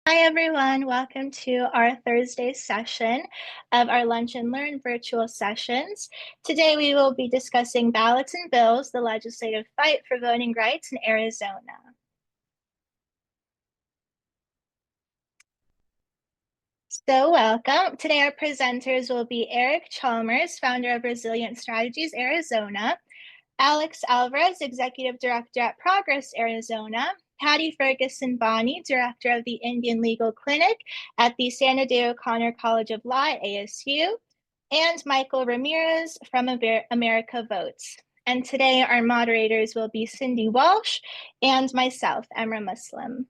Hi, everyone. Welcome to our Thursday session of our Lunch and Learn virtual sessions. Today, we will be discussing ballots and bills, the legislative fight for voting rights in Arizona. So welcome. Today, our presenters will be Eric Chalmers, founder of Resilient Strategies Arizona, Alex Alvarez, Executive Director at Progress Arizona, Patty Ferguson-Bohnee, Director of the Indian Legal Clinic at the San Diego O'Connor College of Law at ASU, and Michael Ramirez from America Votes. And today our moderators will be Cindy Walsh and myself, Emra Muslim.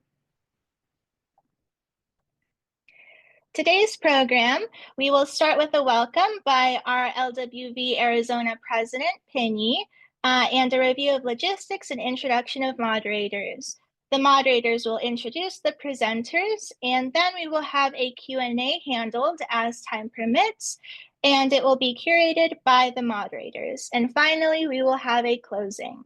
Today's program, we will start with a welcome by our LWV Arizona President, Penny, and a review of logistics and introduction of moderators. The moderators will introduce the presenters, and then we will have a Q&A handled as time permits, and it will be curated by the moderators. And finally, we will have a closing.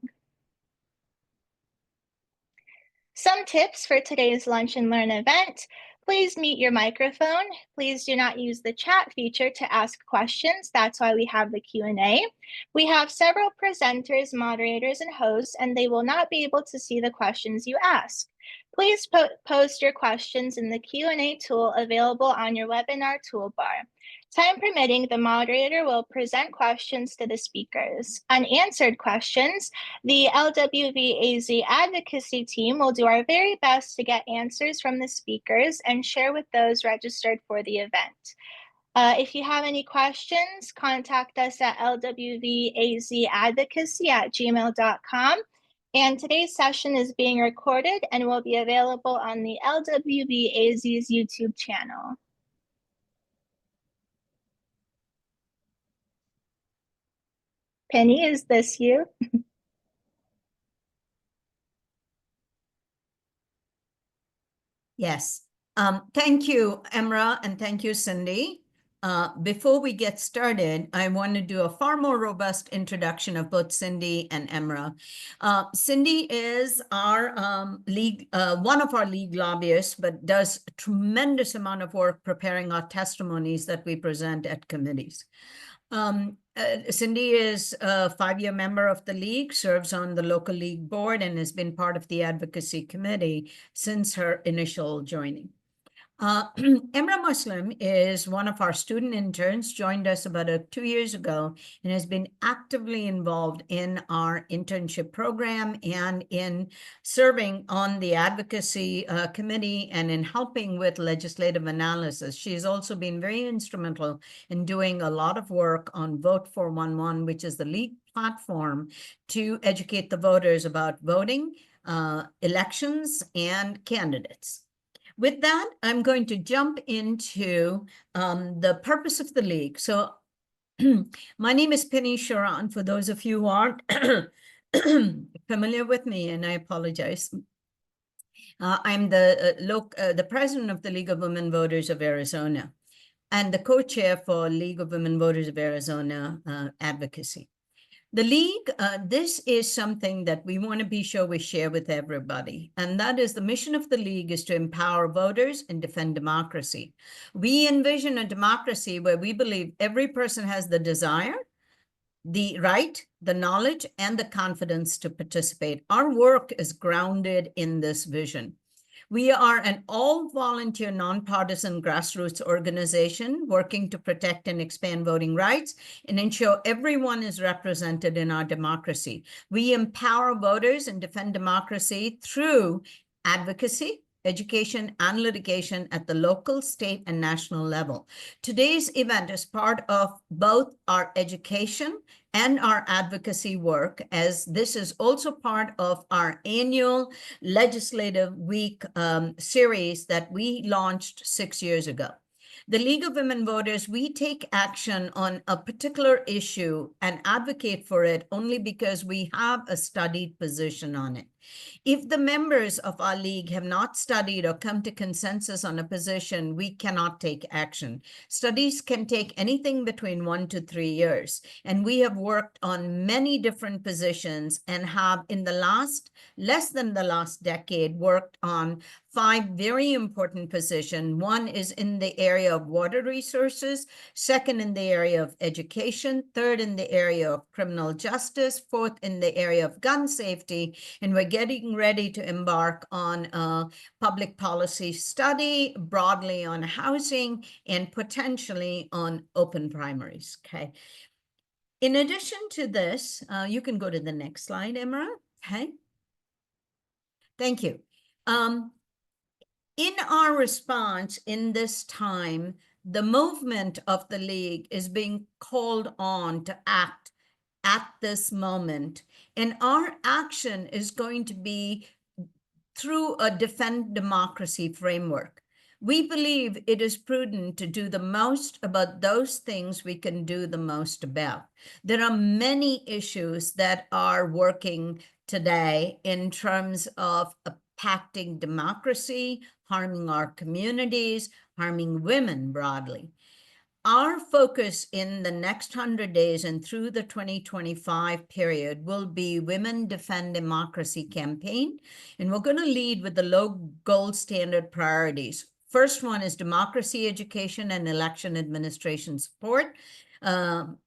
Some tips for today's Lunch and Learn event. Please mute your microphone. Please do not use the chat feature to ask questions. That's why we have the Q&A. We have several presenters, moderators, and hosts, and they will not be able to see the questions you ask. Please post your questions in the Q&A tool available on your webinar toolbar. Time permitting, the moderator will present questions to the speakers. Unanswered questions, the LWVAZ advocacy team will do our very best to get answers from the speakers and share with those registered for the event. If you have any questions, contact us at lwvazadvocacy@gmail.com. And today's session is being recorded and will be available on the LWVAZ's YouTube channel. Penny, is this you? Yes. Thank you, Emra, and thank you, Cindy. Before we get started, I want to do a far more robust introduction of both Cindy and Emra. Cindy is our one of our league lobbyists, but does a tremendous amount of work preparing our testimonies that we present at committees. Cindy is a 5-year member of the league, serves on the local league board, and has been part of the advocacy committee since her initial joining. Emra Muslim is one of our student interns, joined us about 2 years ago, and has been actively involved in our internship program and in serving on the advocacy committee and in helping with legislative analysis. She's also been very instrumental in doing a lot of work on Vote 411, which is the league platform to educate the voters about voting, elections, and candidates. With that, I'm going to jump into the purpose of the league. So my name is Penny Sharon, for those of you who aren't familiar with me, and I apologize. I'm the president of the League of Women Voters of Arizona and the co-chair for League of Women Voters of Arizona Advocacy. The league, this is something that we want to be sure we share with everybody. And that is the mission of the league is to empower voters and defend democracy. We envision a democracy where we believe every person has the desire, the right, the knowledge, and the confidence to participate. Our work is grounded in this vision. We are an all-volunteer, nonpartisan grassroots organization working to protect and expand voting rights and ensure everyone is represented in our democracy. We empower voters and defend democracy through advocacy, education, and litigation at the local, state, and national level. Today's event is part of both our education and our advocacy work, as this is also part of our annual Legislative Week series that we launched 6 years ago. The League of Women Voters, we take action on a particular issue and advocate for it only because we have a studied position on it. If the members of our league have not studied or come to consensus on a position, we cannot take action. Studies can take anything between 1 to 3 years, and we have worked on many different positions and have in the less than the last decade, worked on 5 very important positions. One is in the area of water resources, second in the area of education, third in the area of criminal justice, fourth in the area of gun safety, and we're getting ready to embark on a public policy study broadly on housing and potentially on open primaries, okay? In addition to this, you can go to the next slide, Emra, okay? Thank you. In our response in this time, the movement of the League is being called on to act at this moment. And our action is going to be through a Defend Democracy framework. We believe it is prudent to do the most about those things we can do the most about. There are many issues that are working today in terms of impacting democracy, harming our communities, harming women broadly. Our focus in the next 100 days and through the 2025 period will be Women Defend Democracy campaign, and we're going to lead with the low gold standard priorities. First one is democracy education and election administration support,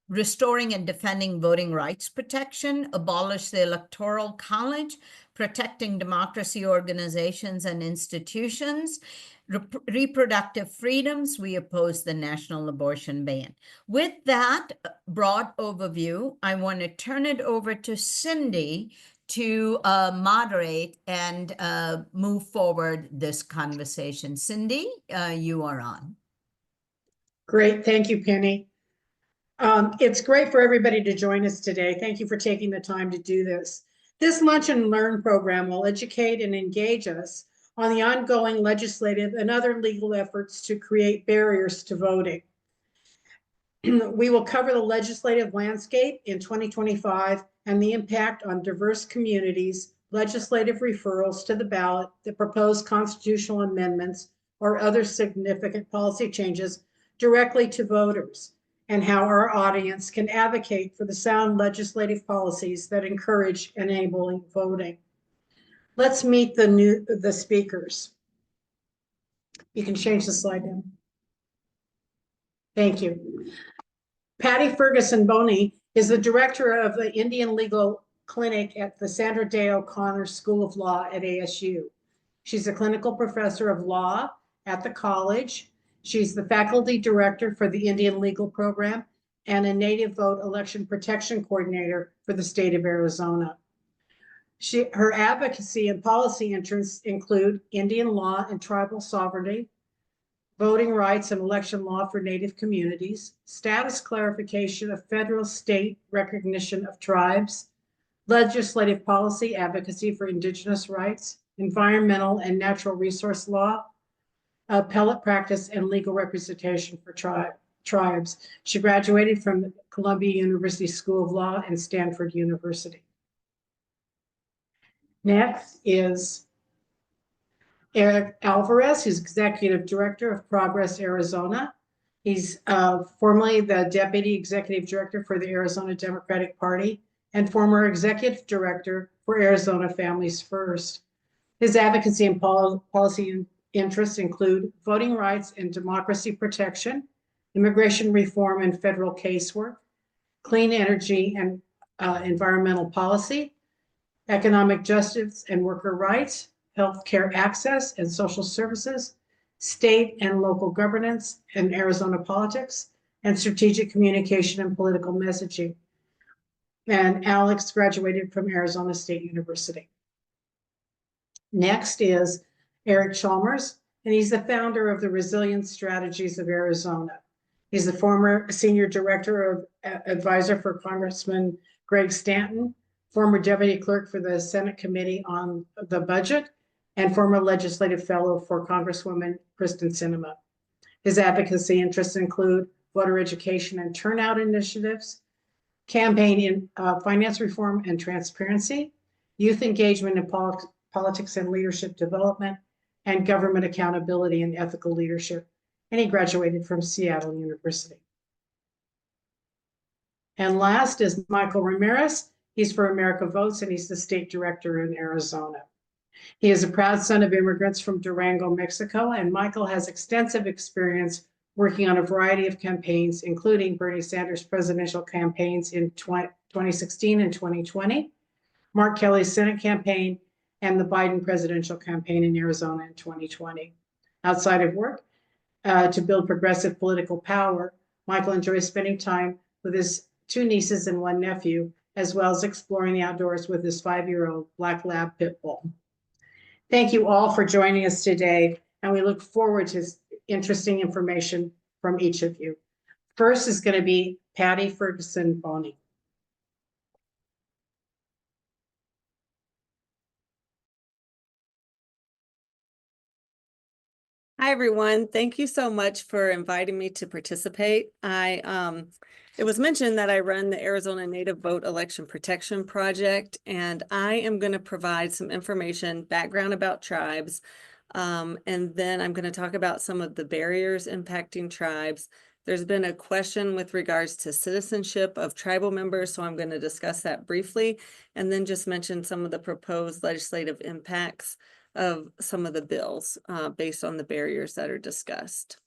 restoring and defending voting rights protection, abolish the Electoral College, protecting democracy organizations and institutions, reproductive freedoms, we oppose the national abortion ban. With that broad overview, I want to turn it over to Cindy to moderate and move forward this conversation. Cindy, you are on. Great, thank you, Penny. It's great for everybody to join us today. Thank you for taking the time to do this. This Lunch and Learn program will educate and engage us on the ongoing legislative and other legal efforts to create barriers to voting. We will cover the legislative landscape in 2025 and the impact on diverse communities, legislative referrals to the ballot, the proposed constitutional amendments, or other significant policy changes directly to voters, and how our audience can advocate for the sound legislative policies that encourage enabling voting. Let's meet the speakers. You can change the slide now. Thank you. Patty Ferguson-Bohnee is the director of the Indian Legal Clinic at the Sandra Day O'Connor School of Law at ASU. She's a clinical professor of law at the college. She's the faculty director for the Indian Legal Program and a Native Vote Election Protection Coordinator for the state of Arizona. Her advocacy and policy interests include Indian law and tribal sovereignty, voting rights and election law for Native communities, status clarification of federal state recognition of tribes, legislative policy advocacy for Indigenous rights, environmental and natural resource law, appellate practice, and legal representation for tribes. She graduated from Columbia University School of Law and Stanford University. Next is Eric Alvarez, who's Executive Director of Progress Arizona. He's formerly the Deputy Executive Director for the Arizona Democratic Party and former Executive Director for Arizona Families First. His advocacy and policy interests include voting rights and democracy protection, immigration reform and federal casework, clean energy and environmental policy, economic justice and worker rights, healthcare access and social services, state and local governance and Arizona politics, and strategic communication and political messaging. And Alex graduated from Arizona State University. Next is Eric Chalmers, and he's the founder of the Resilience Strategies of Arizona. He's the former senior director of advisor for Congressman Greg Stanton, former deputy clerk for the Senate Committee on the Budget, and former legislative fellow for Congresswoman Kristen Sinema. His advocacy interests include voter education and turnout initiatives, campaign in finance reform and transparency, youth engagement in politics and leadership development, and government accountability and ethical leadership. And he graduated from Seattle University. And last is Michael Ramirez. He's for America Votes, and he's the state director in Arizona. He is a proud son of immigrants from Durango, Mexico, and Michael has extensive experience working on a variety of campaigns, including Bernie Sanders' presidential campaigns in 2016 and 2020, Mark Kelly's Senate campaign, and the Biden presidential campaign in Arizona in 2020. Outside of work, to build progressive political power, Michael enjoys spending time with his 2 nieces and 1 nephew, as well as exploring the outdoors with his 5-year-old Black Lab Pit Bull. Thank you all for joining us today, and we look forward to interesting information from each of you. First is going to be Patty Ferguson-Bohnee. Hi, everyone. Thank you so much for inviting me to participate. It was mentioned that I run the Arizona Native Vote Election Protection Project, and I am going to provide some information, background about tribes, and then I'm going to talk about some of the barriers impacting tribes. There's been a question with regards to citizenship of tribal members, so I'm going to discuss that briefly, and then just mention some of the proposed legislative impacts of some of the bills based on the barriers that are discussed.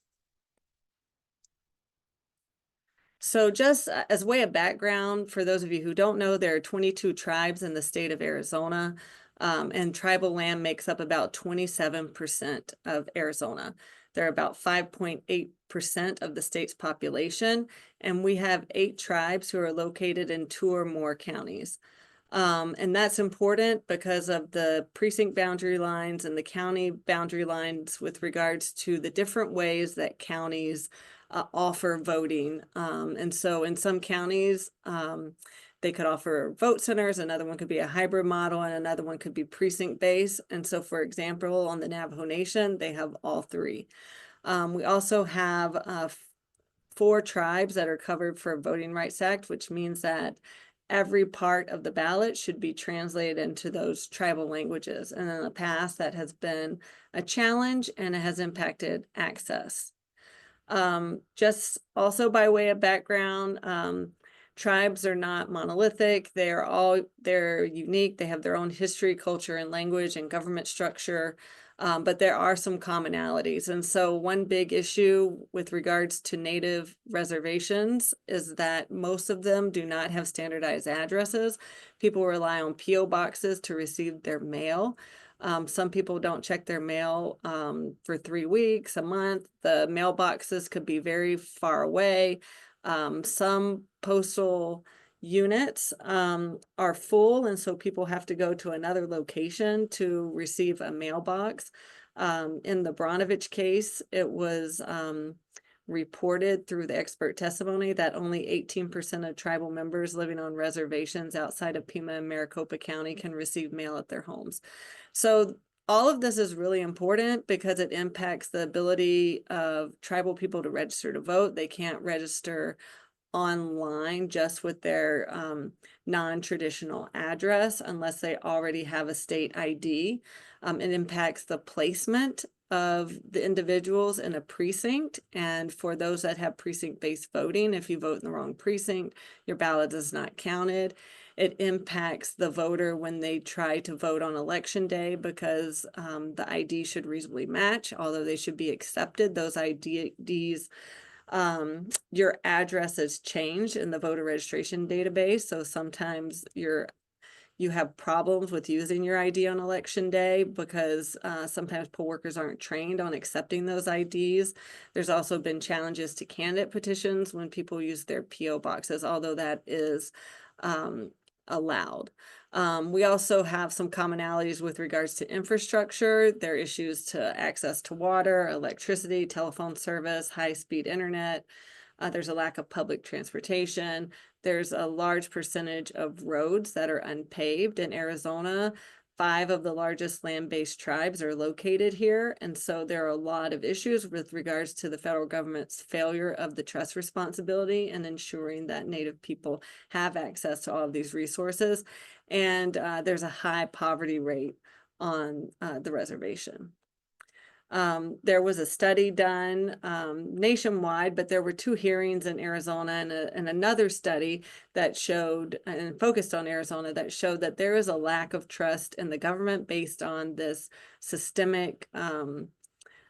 So just as way of background, for those of you who don't know, there are 22 tribes in the state of Arizona, and tribal land makes up about 27% of Arizona. They're about 5.8% of the state's population, and we have 8 tribes who are located in 2 or more counties. And that's important because of the precinct boundary lines and the county boundary lines with regards to the different ways that counties offer voting. And so in some counties, they could offer vote centers, another one could be a hybrid model, and another one could be precinct based. And so, for example, on the Navajo Nation, they have all 3. We also have 4 tribes that are covered for Voting Rights Act, which means that every part of the ballot should be translated into those tribal languages. And in the past, that has been a challenge and it has impacted access. Just also by way of background, tribes are not monolithic. They're unique. They have their own history, culture, and language and government structure. But there are some commonalities. And so one big issue with regards to Native reservations is that most of them do not have standardized addresses. People rely on P.O. boxes to receive their mail. Some people don't check their mail for 3 weeks, a month. The mailboxes could be very far away. Some postal units are full, and so people have to go to another location to receive a mailbox. In the Bronovich case, it was reported through the expert testimony that only 18% of tribal members living on reservations outside of Pima and Maricopa County can receive mail at their homes. So all of this is really important because it impacts the ability of tribal people to register to vote. They can't register online just with their non-traditional address unless they already have a state ID. It impacts the placement of the individuals in a precinct, and for those that have precinct-based voting, if you vote in the wrong precinct, your ballot is not counted. It impacts the voter when they try to vote on election day because the ID should reasonably match, although they should be accepted. Those IDs, your address is changed in the voter registration database. So sometimes you have problems with using your ID on election day because sometimes poll workers aren't trained on accepting those IDs. There's also been challenges to candidate petitions when people use their P.O. boxes, although that is allowed. We also have some commonalities with regards to infrastructure. There are issues to access to water, electricity, telephone service, high-speed internet. There's a lack of public transportation. There's a large percentage of roads that are unpaved in Arizona. 5 of the largest land-based tribes are located here. And so there are a lot of issues with regards to the federal government's failure of the trust responsibility and ensuring that Native people have access to all of these resources. And there's a high poverty rate on the reservation. There was a study done nationwide, but there were 2 hearings in Arizona and another study that showed and focused on Arizona that showed that there is a lack of trust in the government based on this systemic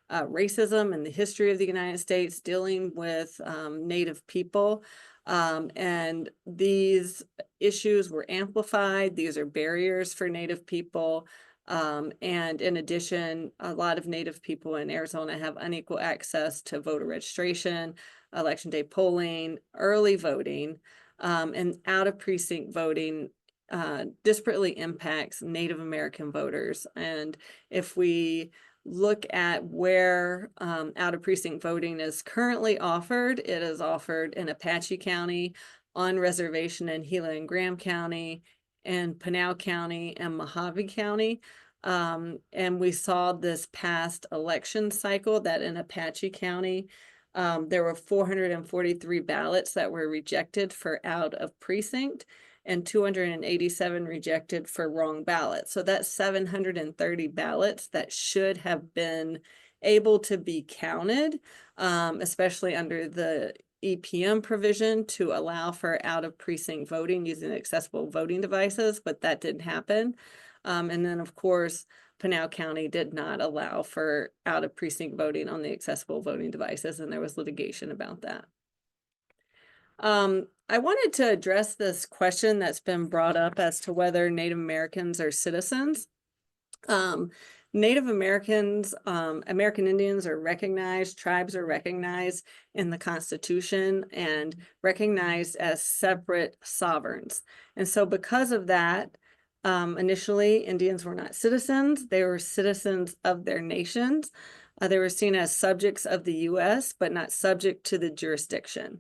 racism and the history of the United States dealing with Native people. And these issues were amplified. These are barriers for Native people. And in addition, a lot of Native people in Arizona have unequal access to voter registration, election day polling, early voting, and out of precinct voting disparately impacts Native American voters. And if we look at where out of precinct voting is currently offered, it is offered in Apache County, on reservation in Gila and Graham County, and Pinal County and Mojave County. And we saw this past election cycle that in Apache County, there were 443 ballots that were rejected for out of precinct and 287 rejected for wrong ballots. So that's 730 ballots that should have been able to be counted, especially under the EPM provision to allow for out of precinct voting using accessible voting devices, but that didn't happen. And then of course, Pinal County did not allow for out of precinct voting on the accessible voting devices, and there was litigation about that. I wanted to address this question that's been brought up as to whether Native Americans are citizens. Native Americans, American Indians are recognized, tribes are recognized in the Constitution and recognized as separate sovereigns. And so because of that, initially Indians were not citizens, they were citizens of their nations. They were seen as subjects of the US, but not subject to the jurisdiction.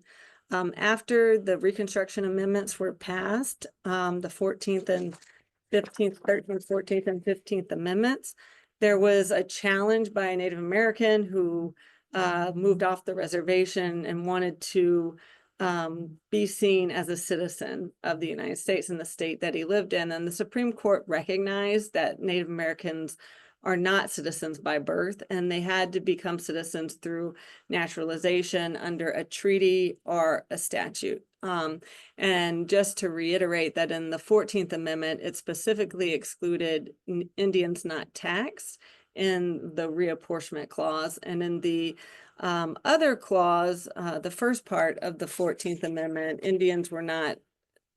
After the Reconstruction Amendments were passed, the 14th and 15th, 13th, 14th, and 15th Amendments, there was a challenge by a Native American who moved off the reservation and wanted to be seen as a citizen of the United States in the state that he lived in. And the Supreme Court recognized that Native Americans are not citizens by birth, and they had to become citizens through naturalization under a treaty or a statute. And just to reiterate that in the 14th Amendment, it specifically excluded Indians not taxed in the reapportionment clause. And in the other clause, the first part of the 14th Amendment, Indians were not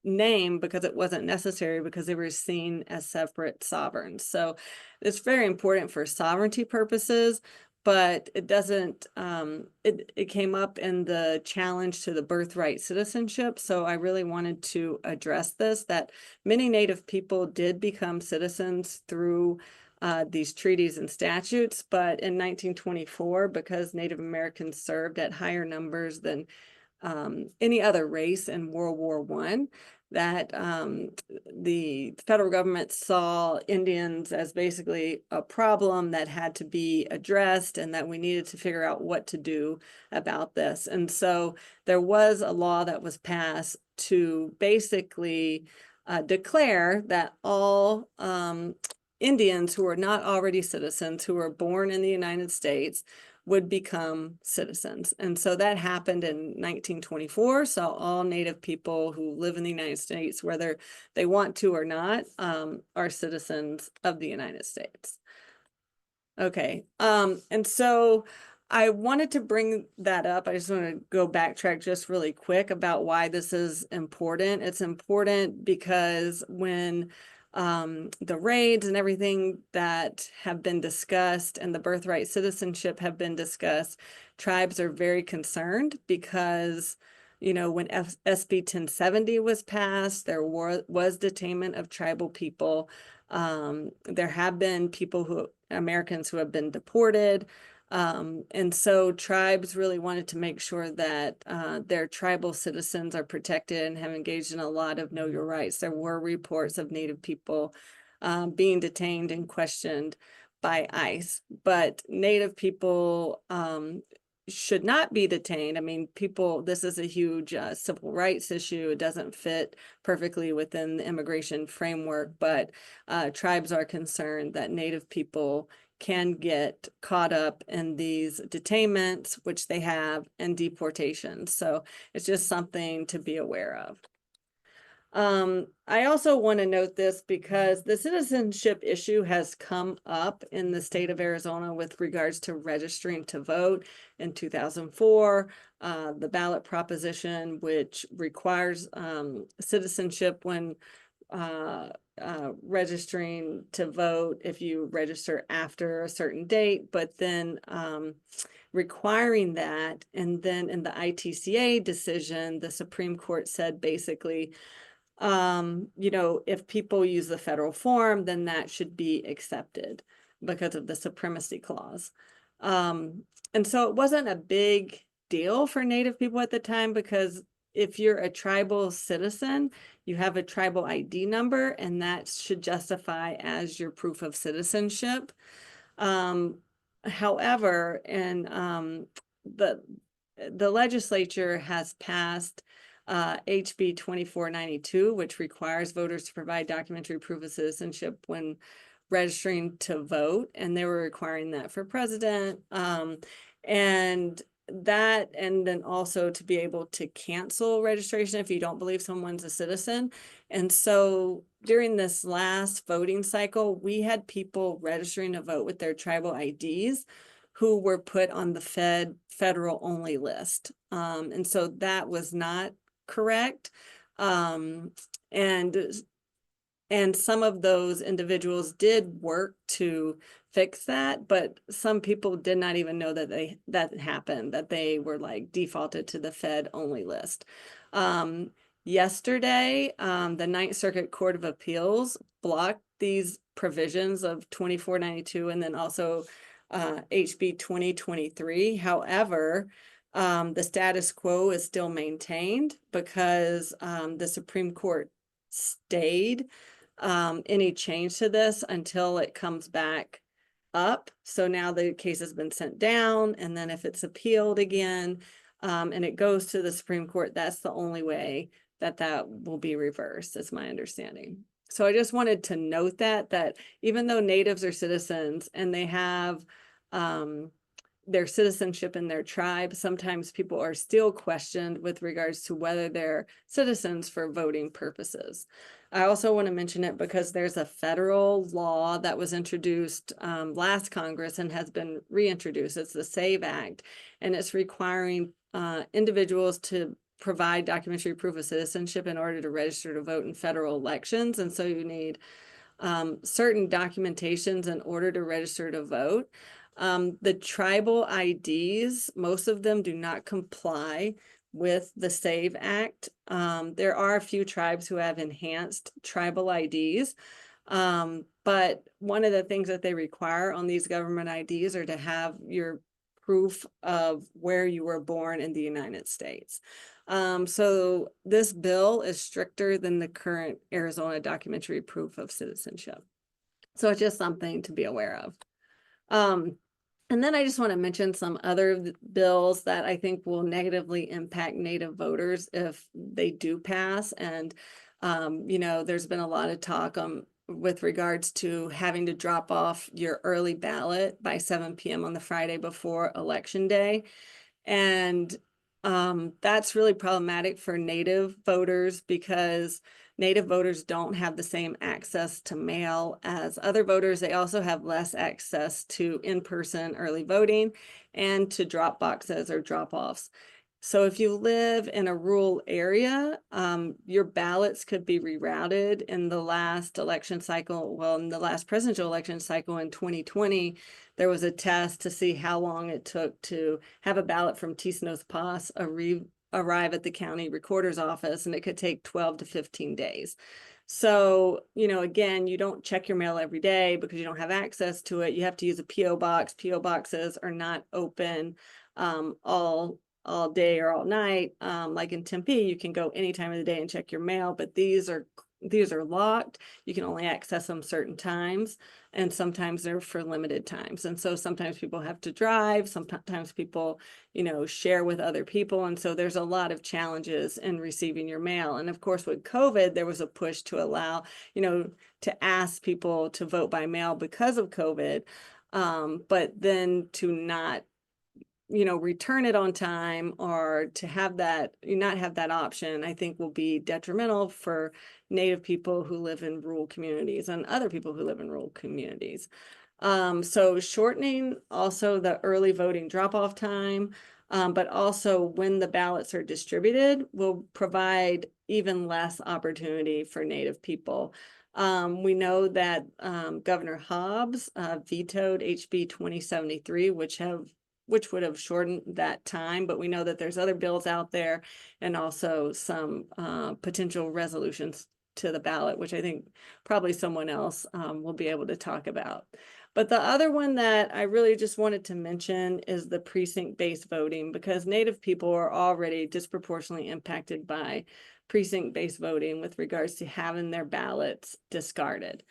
named because it wasn't necessary because they were seen as separate sovereigns. So it's very important for sovereignty purposes, but it doesn't, it came up in the challenge to the birthright citizenship. So I really wanted to address this, that many Native people did become citizens through these treaties and statutes, but in 1924, because Native Americans served at higher numbers than any other race in World War I, that the federal government saw Indians as basically a problem that had to be addressed and that we needed to figure out what to do about this. And so there was a law that was passed to basically declare that all Indians who are not already citizens, who were born in the United States, would become citizens. And so that happened in 1924. So all Native people who live in the United States, whether they want to or not, are citizens of the United States. Okay, and so I wanted to bring that up. I just want to go backtrack just really quick about why this is important. It's important because when the raids and everything that have been discussed and the birthright citizenship have been discussed, tribes are very concerned because, you know, when SB 1070 was passed, there was detainment of tribal people. There have been Americans who have been deported. And so tribes really wanted to make sure that their tribal citizens are protected and have engaged in a lot of know your rights. There were reports of Native people being detained and questioned by ICE, but Native people should not be detained. I mean, this is a huge civil rights issue. It doesn't fit perfectly within the immigration framework, but tribes are concerned that Native people can get caught up in these detainments, which they have, and deportations. So it's just something to be aware of. I also want to note this because the citizenship issue has come up in the state of Arizona with regards to registering to vote in 2004, the ballot proposition, which requires citizenship when registering to vote if you register after a certain date, but then requiring that. And then in the ITCA decision, the Supreme Court said basically, you know, if people use the federal form, then that should be accepted because of the supremacy clause. And so it wasn't a big deal for Native people at the time, because if you're a tribal citizen, you have a tribal ID number, and that should justify as your proof of citizenship. However, and the legislature has passed HB 2492, which requires voters to provide documentary proof of citizenship when registering to vote, and they were requiring that for president, and then also to be able to cancel registration if you don't believe someone's a citizen. And so during this last voting cycle, we had people registering to vote with their tribal IDs who were put on the federal only list, and so that was not correct. And some of those individuals did work to fix that, but some people did not even know that that happened, that they were like defaulted to the Fed only list. Yesterday, the Ninth Circuit Court of Appeals blocked these provisions of 2492 and then also HB 2023. However, the status quo is still maintained because the Supreme Court stayed any change to this until it comes back up. So now the case has been sent down, and then if it's appealed again and it goes to the Supreme Court, that's the only way that will be reversed, is my understanding. So I just wanted to note that even though natives are citizens and they have their citizenship in their tribe, sometimes people are still questioned with regards to whether they're citizens for voting purposes. I also want to mention it because there's a federal law that was introduced last Congress and has been reintroduced. It's the SAVE Act, and it's requiring individuals to provide documentary proof of citizenship in order to register to vote in federal elections. And so you need certain documentations in order to register to vote. The tribal IDs, most of them do not comply with the SAVE Act. There are a few tribes who have enhanced tribal IDs, but one of the things that they require on these government IDs are to have your proof of where you were born in the United States. So this bill is stricter than the current Arizona documentary proof of citizenship. So it's just something to be aware of. And then I just want to mention some other bills that I think will negatively impact Native voters if they do pass. And, you know, there's been a lot of talk with regards to having to drop off your early ballot by 7 p.m. on the Friday before Election Day. And that's really problematic for Native voters because Native voters don't have the same access to mail as other voters. They also have less access to in-person early voting and to drop boxes or drop-offs. So if you live in a rural area, your ballots could be rerouted. In the last election cycle, well, in the last presidential election cycle in 2020, there was a test to see how long it took to have a ballot from Tisnos Pass arrive at the county recorder's office, and it could take 12 to 15 days. So, you know, again, you don't check your mail every day because you don't have access to it. You have to use a P.O. box. P.O. boxes are not open all day or all night. Like in Tempe, you can go any time of the day and check your mail, but these are locked. You can only access them certain times, and sometimes they're for limited times. And so sometimes people have to drive, sometimes people, you know, share with other people. And so there's a lot of challenges in receiving your mail. And of course, with COVID, there was a push to allow, you know, to ask people to vote by mail because of COVID. But then to not, return it on time, or to have that, not have that option, I think will be detrimental for Native people who live in rural communities and other people who live in rural communities. So shortening also the early voting drop-off time, but also when the ballots are distributed will provide even less opportunity for Native people. We know that Governor Hobbs vetoed HB 2073, which would have shortened that time, but we know that there's other bills out there and also some potential resolutions to the ballot, which I think probably someone else will be able to talk about. But the other one that I really just wanted to mention is the precinct-based voting, because Native people are already disproportionately impacted by precinct-based voting with regards to having their ballots discarded.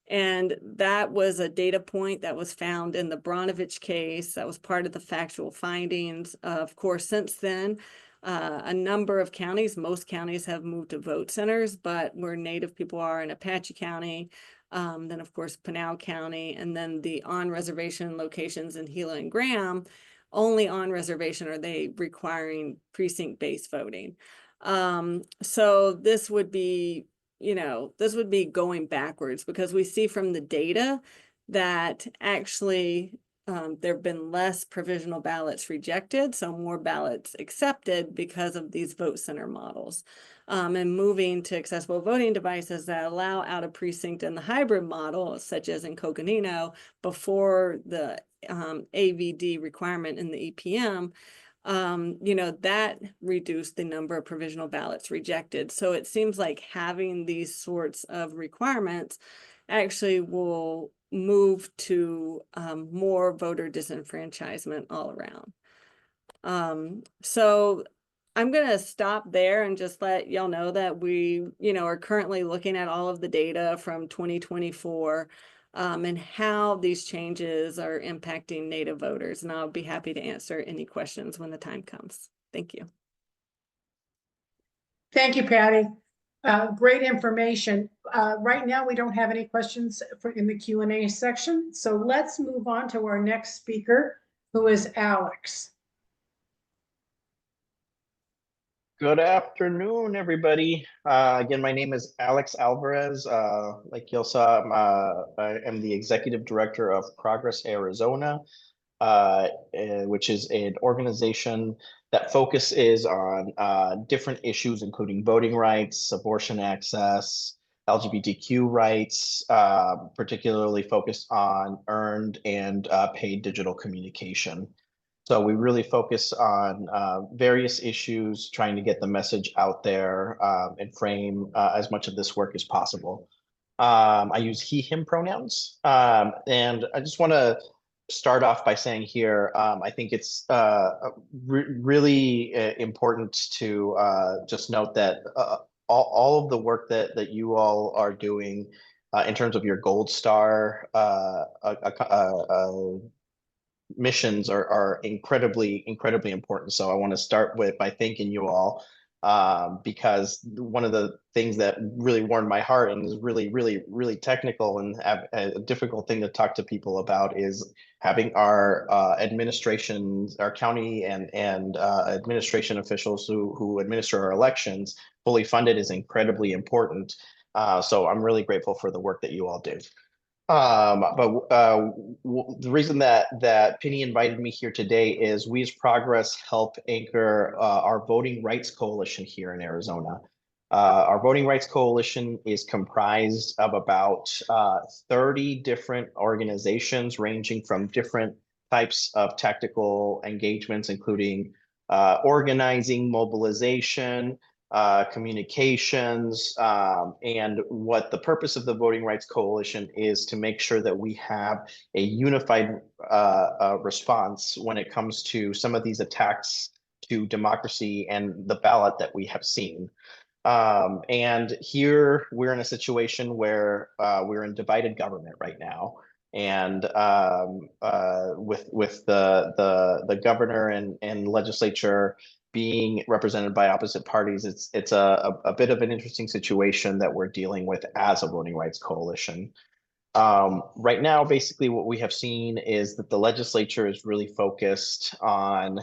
And that was a data point that was found in the Bronovich case. That was part of the factual findings. Of course, since then, a number of counties, most counties have moved to vote centers, but where Native people are in Apache County, then of course Pinal County, and then the on-reservation locations in Gila and Graham, only on reservation are they requiring precinct-based voting. So this would be, this would be going backwards, because we see from the data that actually there have been less provisional ballots rejected, so more ballots accepted because of these vote center models. And moving to accessible voting devices that allow out of precinct and the hybrid model, such as in Coconino, before the AVD requirement in the EPM, that reduced the number of provisional ballots rejected. So it seems like having these sorts of requirements actually will move to more voter disenfranchisement all around. So I'm going to stop there and just let y'all know that we, are currently looking at all of the data from 2024 and how these changes are impacting Native voters. And I'll be happy to answer any questions when the time comes. Thank you. Thank you, Patty. Great information. Right now, we don't have any questions in the Q&A section. So let's move on to our next speaker, who is Alex. Good afternoon, everybody. Again, my name is Alex Alvarez. Like you saw, I am the executive director of Progress Arizona, which is an organization that focuses on different issues, including voting rights, abortion access, LGBTQ rights, particularly focused on earned and paid digital communication. So we really focus on various issues, trying to get the message out there and frame as much of this work as possible. I use he, him pronouns. And I just want to start off by saying here, I think it's really important to just note that all of the work that you all are doing in terms of your Gold Star missions are incredibly important. So I want to start by thanking you all, because one of the things that really warmed my heart and is really technical and a difficult thing to talk to people about is having our administrations, our county and administration officials who administer our elections fully funded is incredibly important. So I'm really grateful for the work that you all do. The reason that Penny invited me here today is we as Progress help anchor our Voting Rights Coalition here in Arizona. Our Voting Rights Coalition is comprised of about 30 different organizations ranging from different types of tactical engagements, including organizing, mobilization, communications, and what the purpose of the Voting Rights Coalition is to make sure that we have a unified response when it comes to some of these attacks to democracy and the ballot that we have seen. And here we're in a situation where we're in divided government right now. And with the governor and legislature being represented by opposite parties, it's a bit of an interesting situation that we're dealing with as a Voting Rights Coalition. Right now, basically what we have seen is that the legislature is really focused on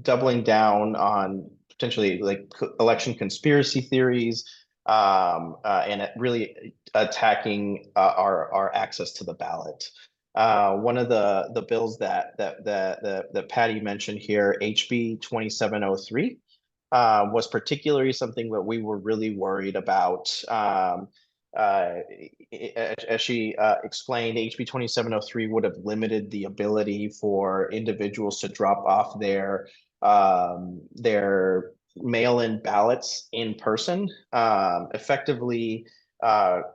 doubling down on potentially like election conspiracy theories, and really attacking our access to the ballot. One of the bills that Patty mentioned here, HB 2703, was particularly something that we were really worried about. Uh, as she explained, HB 2703 would have limited the ability for individuals to drop off their mail-in ballots in person, effectively,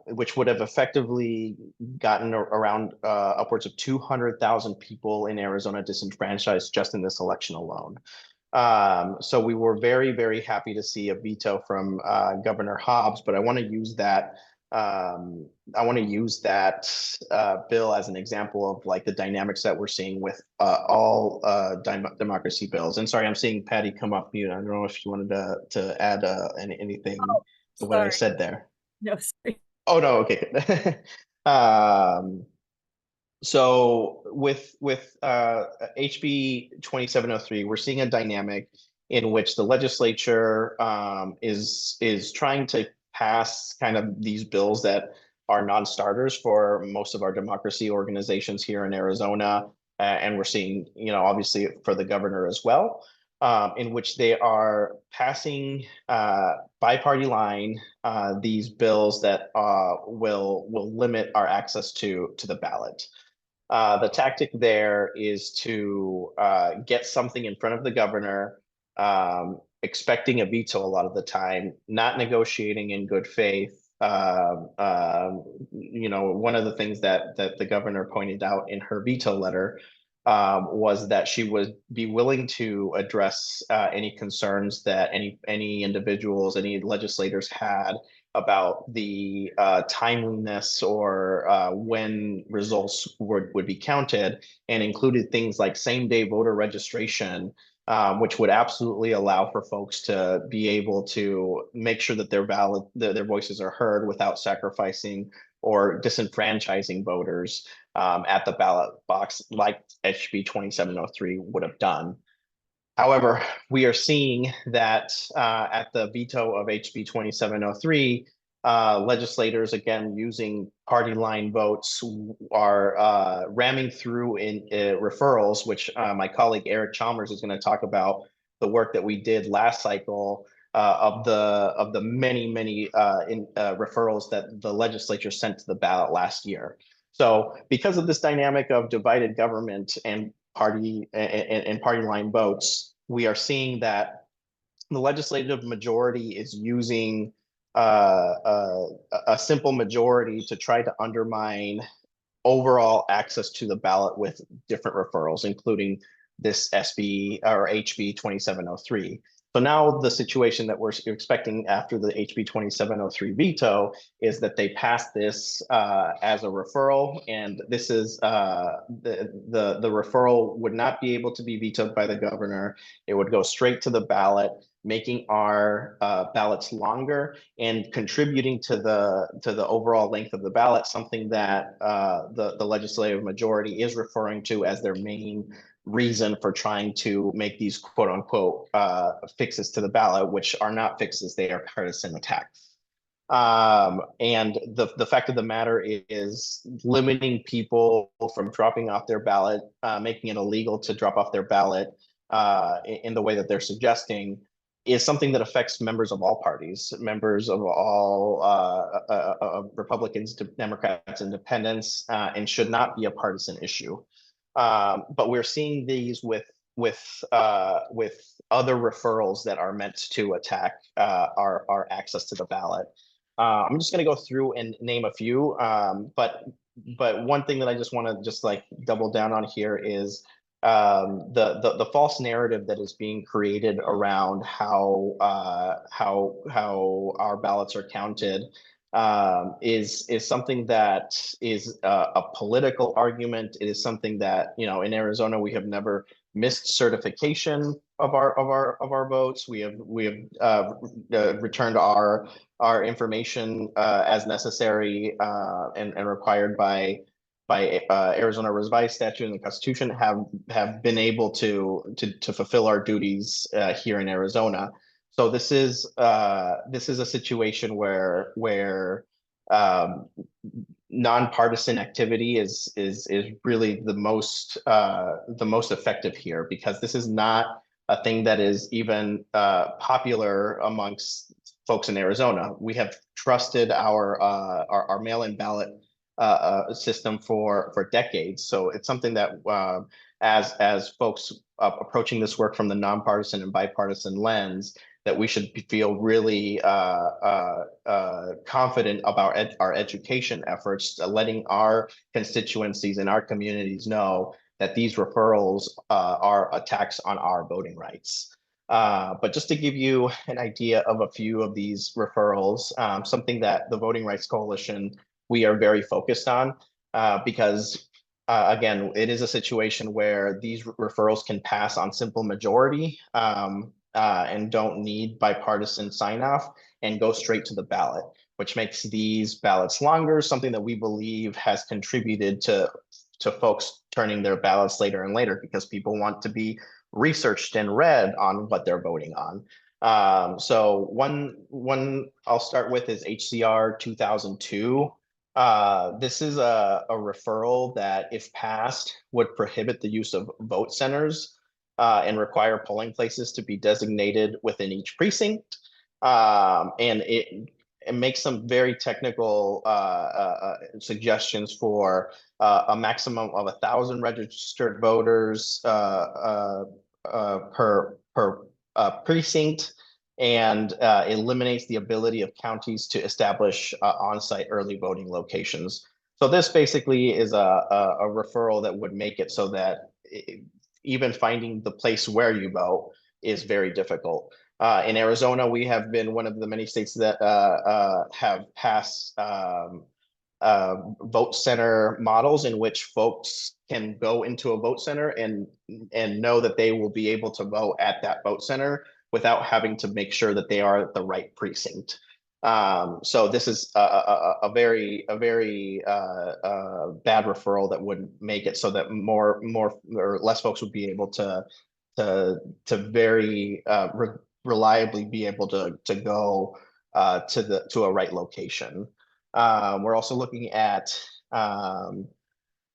which would have effectively gotten around upwards of 200,000 people in Arizona disenfranchised just in this election alone. So we were very, very happy to see a veto from Governor Hobbs, but I want to use that bill as an example of like the dynamics that we're seeing with all democracy bills. And sorry, I'm seeing Patty come up mute. I don't know if you wanted to add anything to what I said there. No, sorry. Oh no, okay, good. So with HB 2703, we're seeing a dynamic in which the legislature is trying to pass kind of these bills that are non-starters for most of our democracy organizations here in Arizona, and we're seeing, obviously for the governor as well, in which they are passing by party line these bills that will limit our access to the ballot. The tactic there is to get something in front of the governor, expecting a veto a lot of the time, not negotiating in good faith. One of the things that the governor pointed out in her veto letter was that she would be willing to address any concerns that any individuals, any legislators had about the timeliness or when results would be counted, and included things like same-day voter registration, which would absolutely allow for folks to be able to make sure that their voices are heard without sacrificing or disenfranchising voters at the ballot box, like HB 2703 would have done. However, we are seeing that at the veto of HB 2703, legislators, again, using party line votes, are ramming through in referrals, which my colleague Eric Chalmers is going to talk about the work that we did last cycle of the many referrals that the legislature sent to the ballot last year. So because of this dynamic of divided government and party line votes, we are seeing that the legislative majority is using a simple majority to try to undermine overall access to the ballot with different referrals, including this SB or HB 2703. So now the situation that we're expecting after the HB 2703 veto is that they pass this as a referral, and this is the referral would not be able to be vetoed by the governor. It would go straight to the ballot, making our ballots longer and contributing to the overall length of the ballot, something that the legislative majority is referring to as their main reason for trying to make these quote unquote fixes to the ballot, which are not fixes, they are partisan attacks. And the fact of the matter is limiting people from dropping off their ballot, making it illegal to drop off their ballot in the way that they're suggesting, is something that affects members of all parties, members of all Republicans, Democrats, Independents, and should not be a partisan issue. But we're seeing these with other referrals that are meant to attack our access to the ballot. I'm just going to go through and name a few, but one thing that I just want to just like double down on here is the false narrative that is being created around how our ballots are counted is something that is a political argument. It is something that, in Arizona, we have never missed certification of our votes. We have returned our our information as necessary and required by Arizona revised statute and the Constitution have been able to fulfill our duties here in Arizona. So this is a situation where nonpartisan activity is really the most effective here, because this is not a thing that is even popular amongst folks in Arizona. We have trusted our mail-in ballot system for decades, so it's something that as folks approaching this work from the nonpartisan and bipartisan lens, that we should feel really confident about our education efforts, letting our constituencies and our communities know that these referrals are attacks on our voting rights. But just to give you an idea of a few of these referrals, something that the Voting Rights Coalition, we are very focused on, because again, it is a situation where these referrals can pass on simple majority and don't need bipartisan sign-off and go straight to the ballot, which makes these ballots longer, something that we believe has contributed to folks turning their ballots later and later, because people want to be researched and read on what they're voting on. So one I'll start with is HCR 2002. This is a referral that, if passed, would prohibit the use of vote centers and require polling places to be designated within each precinct. And it makes some very technical suggestions for a maximum of 1,000 registered voters per precinct, and eliminates the ability of counties to establish on-site early voting locations. So this basically is a referral that would make it so that even finding the place where you vote is very difficult. In Arizona, we have been one of the many states that have passed vote center models in which folks can go into a vote center and know that they will be able to vote at that vote center without having to make sure that they are at the right precinct. So this is a very bad referral that would make it so that more or less folks would be able to very reliably be able to go to a right location. We're also looking at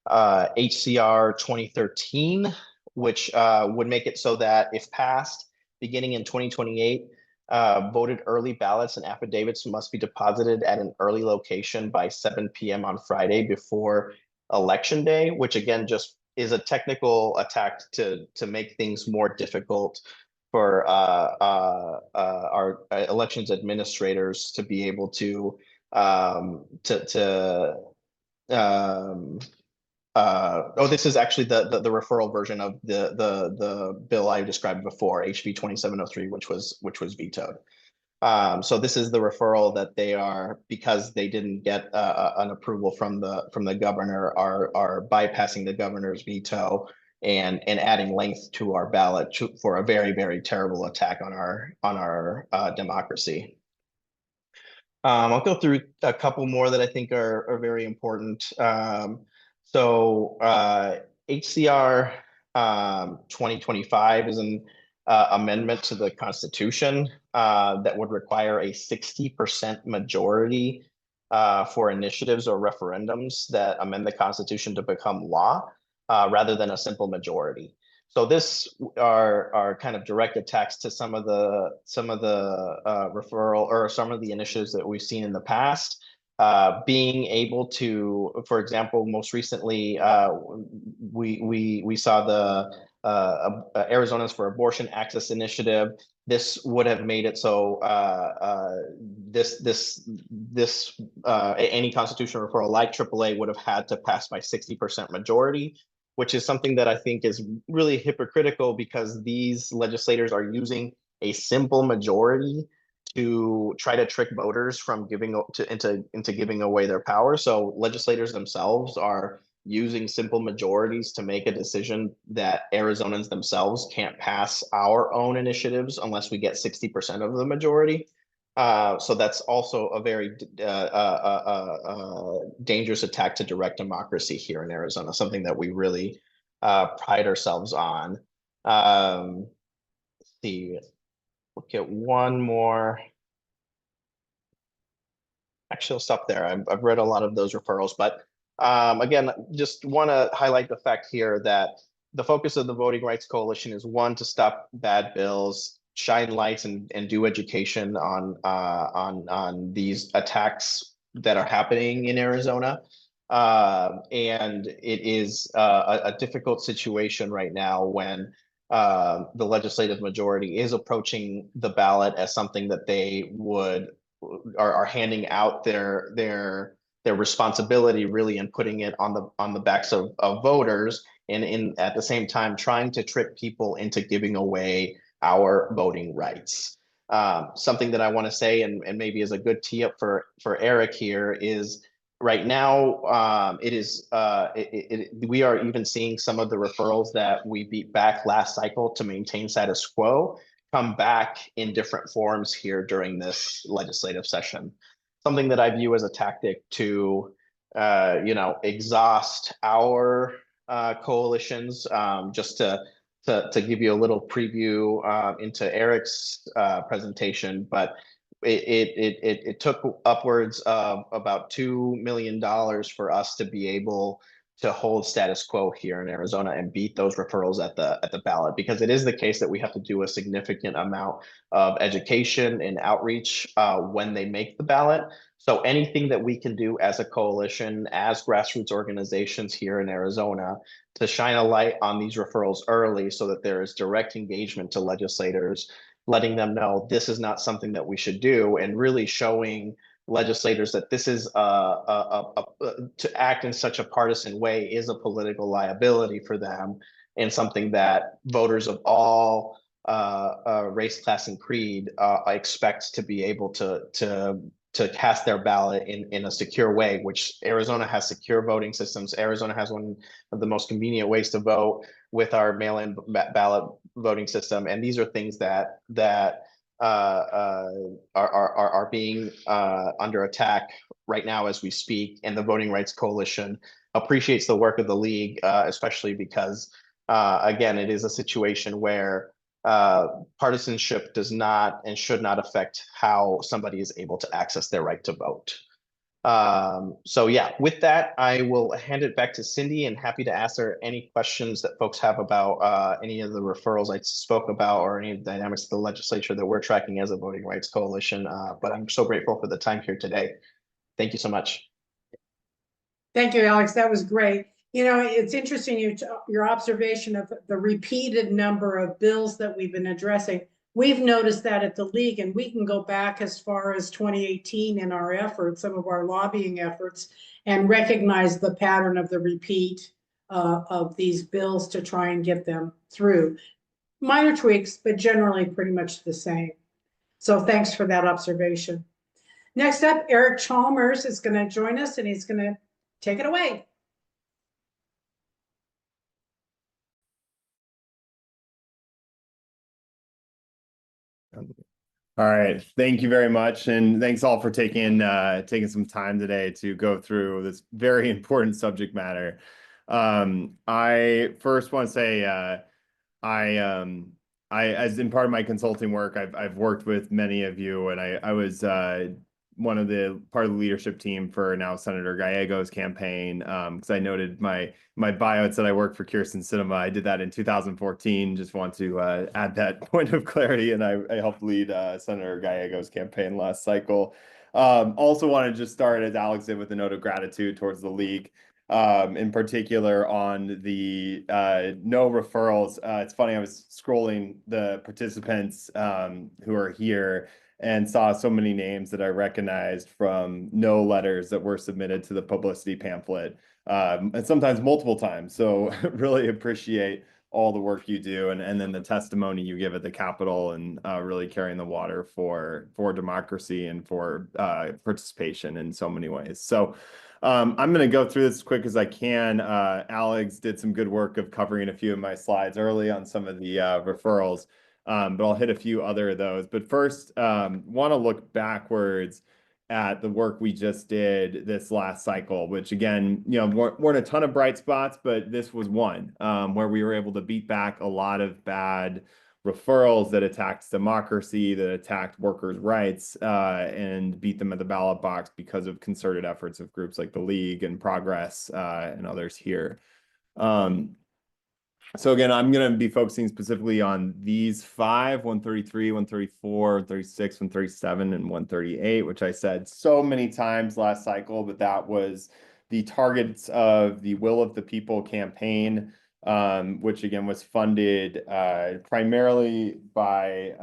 HCR 2013, which would make it so that, if passed, beginning in 2028, voted early ballots and affidavits must be deposited at an early location by 7 p.m. on Friday before Election Day, which again just is a technical attack to make things more difficult for our elections administrators to be able to this is actually the referral version of the bill I described before, HB 2703, which was vetoed. So this is the referral that they are, because they didn't get an approval from the governor, are bypassing the governor's veto and adding length to our ballot for a very terrible attack on our democracy. I'll go through a couple more that I think are very important. So HCR 2025 is an amendment to the Constitution that would require a 60% majority for initiatives or referendums that amend the Constitution to become law, rather than a simple majority. So this are kind of direct attacks to some of the referral or some of the initiatives that we've seen in the past. Being able to, for example, most recently, we saw the Arizonans for Abortion Access Initiative. This would have made it so any constitutional referral like AAA would have had to pass by 60% majority, which is something that I think is really hypocritical, because these legislators are using a simple majority to try to trick voters from into giving away their power. So legislators themselves are using simple majorities to make a decision that Arizonans themselves can't pass our own initiatives unless we get 60% of the majority. So that's also a very dangerous attack to direct democracy here in Arizona, something that we really pride ourselves on. Let's see, look at one more. Actually, I'll stop there. I've read a lot of those referrals, but again, just want to highlight the fact here that the focus of the Voting Rights Coalition is, one, to stop bad bills, shine lights and do education on these attacks that are happening in Arizona. And it is a difficult situation right now when the legislative majority is approaching the ballot as something that they are handing out their responsibility really and putting it on the backs of voters, and at the same time trying to trick people into giving away our voting rights. Something that I want to say, and maybe is a good tee up for Eric here, is right now we are even seeing some of the referrals that we beat back last cycle to maintain status quo come back in different forms here during this legislative session. Something that I view as a tactic to, exhaust our coalitions. Just to give you a little preview into Eric's presentation, but it took upwards of about $2 million for us to be able to hold status quo here in Arizona and beat those referrals at the ballot, because it is the case that we have to do a significant amount of education and outreach when they make the ballot. So anything that we can do as a coalition, as grassroots organizations here in Arizona, to shine a light on these referrals early so that there is direct engagement to legislators, letting them know this is not something that we should do, and really showing legislators that this is to act in such a partisan way is a political liability for them, and something that voters of all race, class, and creed expect to be able to cast their ballot in a secure way, which Arizona has secure voting systems. Arizona has one of the most convenient ways to vote with our mail-in ballot voting system. And these are things that are being under attack right now as we speak. And the Voting Rights Coalition appreciates the work of the league, especially because, again, it is a situation where partisanship does not and should not affect how somebody is able to access their right to vote. So yeah, with that, I will hand it back to Cindy, and happy to answer any questions that folks have about any of the referrals I spoke about or any of the dynamics of the legislature that we're tracking as a Voting Rights Coalition. But I'm so grateful for the time here today. Thank you so much. Thank you, Alex. That was great. It's interesting, your observation of the repeated number of bills that we've been addressing. We've noticed that at the league, and we can go back as far as 2018 in our efforts, some of our lobbying efforts, and recognize the pattern of the repeat of these bills to try and get them through. Minor tweaks, but generally pretty much the same. So thanks for that observation. Next up, Eric Chalmers is going to join us, and he's going to take it away. All right, thank you very much, and thanks all for taking some time today to go through this very important subject matter. I first want to say I as in part of my consulting work, I've worked with many of you, and I was part of the leadership team for now Senator Gallego's campaign, because I noted my bio, it said I worked for Kirsten Sinema. I did that in 2014. Just want to add that point of clarity, and I helped lead Senator Gallego's campaign last cycle. Also want to just start, as Alex did, with a note of gratitude towards the league, in particular on the no referrals. It's funny, I was scrolling the participants who are here and saw so many names that I recognized from no letters that were submitted to the publicity pamphlet, and sometimes multiple times. So really appreciate all the work you do, and then the testimony you give at the Capitol, and really carrying the water for democracy and for participation in so many ways. So I'm going to go through this as quick as I can. Alex did some good work of covering a few of my slides early on some of the referrals. but I'll hit a few other of those. But first, want to look backwards at the work we just did this last cycle, which again, weren't a ton of bright spots, but this was one where we were able to beat back a lot of bad referrals that attacked democracy, that attacked workers' rights, and beat them at the ballot box because of concerted efforts of groups like the League and Progress and others here. So again, I'm going to be focusing specifically on these 5, 133, 134, 136, 137, and 138, which I said so many times last cycle, but that was the targets of the Will of the People campaign, which again was funded primarily by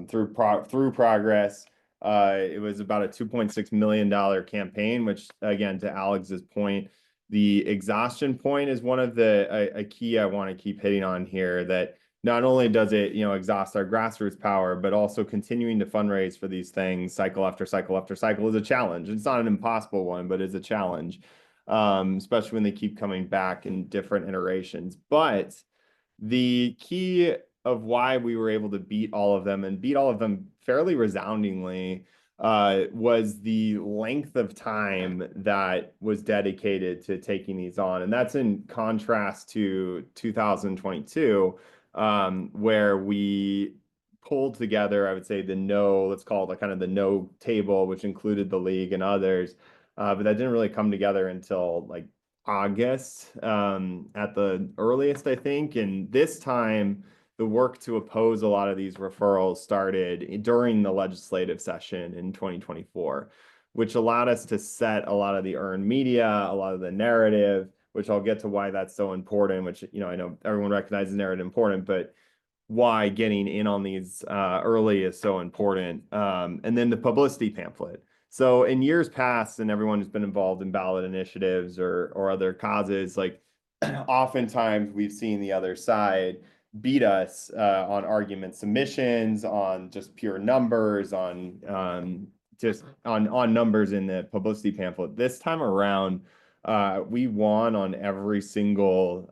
through Progress. It was about a $2.6 million campaign, which again, to Alex's point, the exhaustion point is one of the a key I want to keep hitting on here, that not only does it, exhaust our grassroots power, but also continuing to fundraise for these things cycle after cycle after cycle is a challenge. It's not an impossible one, but it's a challenge, especially when they keep coming back in different iterations. But the key of why we were able to beat all of them and beat all of them fairly resoundingly was the length of time that was dedicated to taking these on. And that's in contrast to 2022, where we pulled together, I would say, let's call it kind of the no table, which included the League and others. But that didn't really come together until like August at the earliest, I think. And this time, the work to oppose a lot of these referrals started during the legislative session in 2024, which allowed us to set a lot of the earned media, a lot of the narrative, which I'll get to why that's so important, which, I know everyone recognizes narrative important, but why getting in on these early is so important. And then the publicity pamphlet. So in years past, and everyone who's been involved in ballot initiatives or other causes, like oftentimes we've seen the other side beat us on argument submissions, on just pure numbers, on numbers in the publicity pamphlet. This time around, we won on every single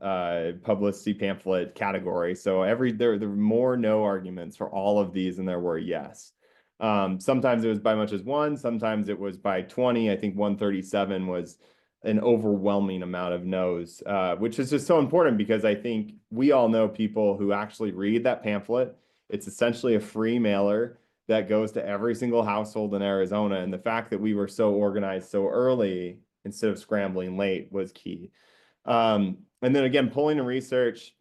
publicity pamphlet category. So there were more no arguments for all of these than there were yes. Sometimes it was by much as 1, sometimes it was by 20. I think 137 was an overwhelming amount of no's, which is just so important because I think we all know people who actually read that pamphlet. It's essentially a free mailer that goes to every single household in Arizona. And the fact that we were so organized so early instead of scrambling late was key. And then again, polling and research,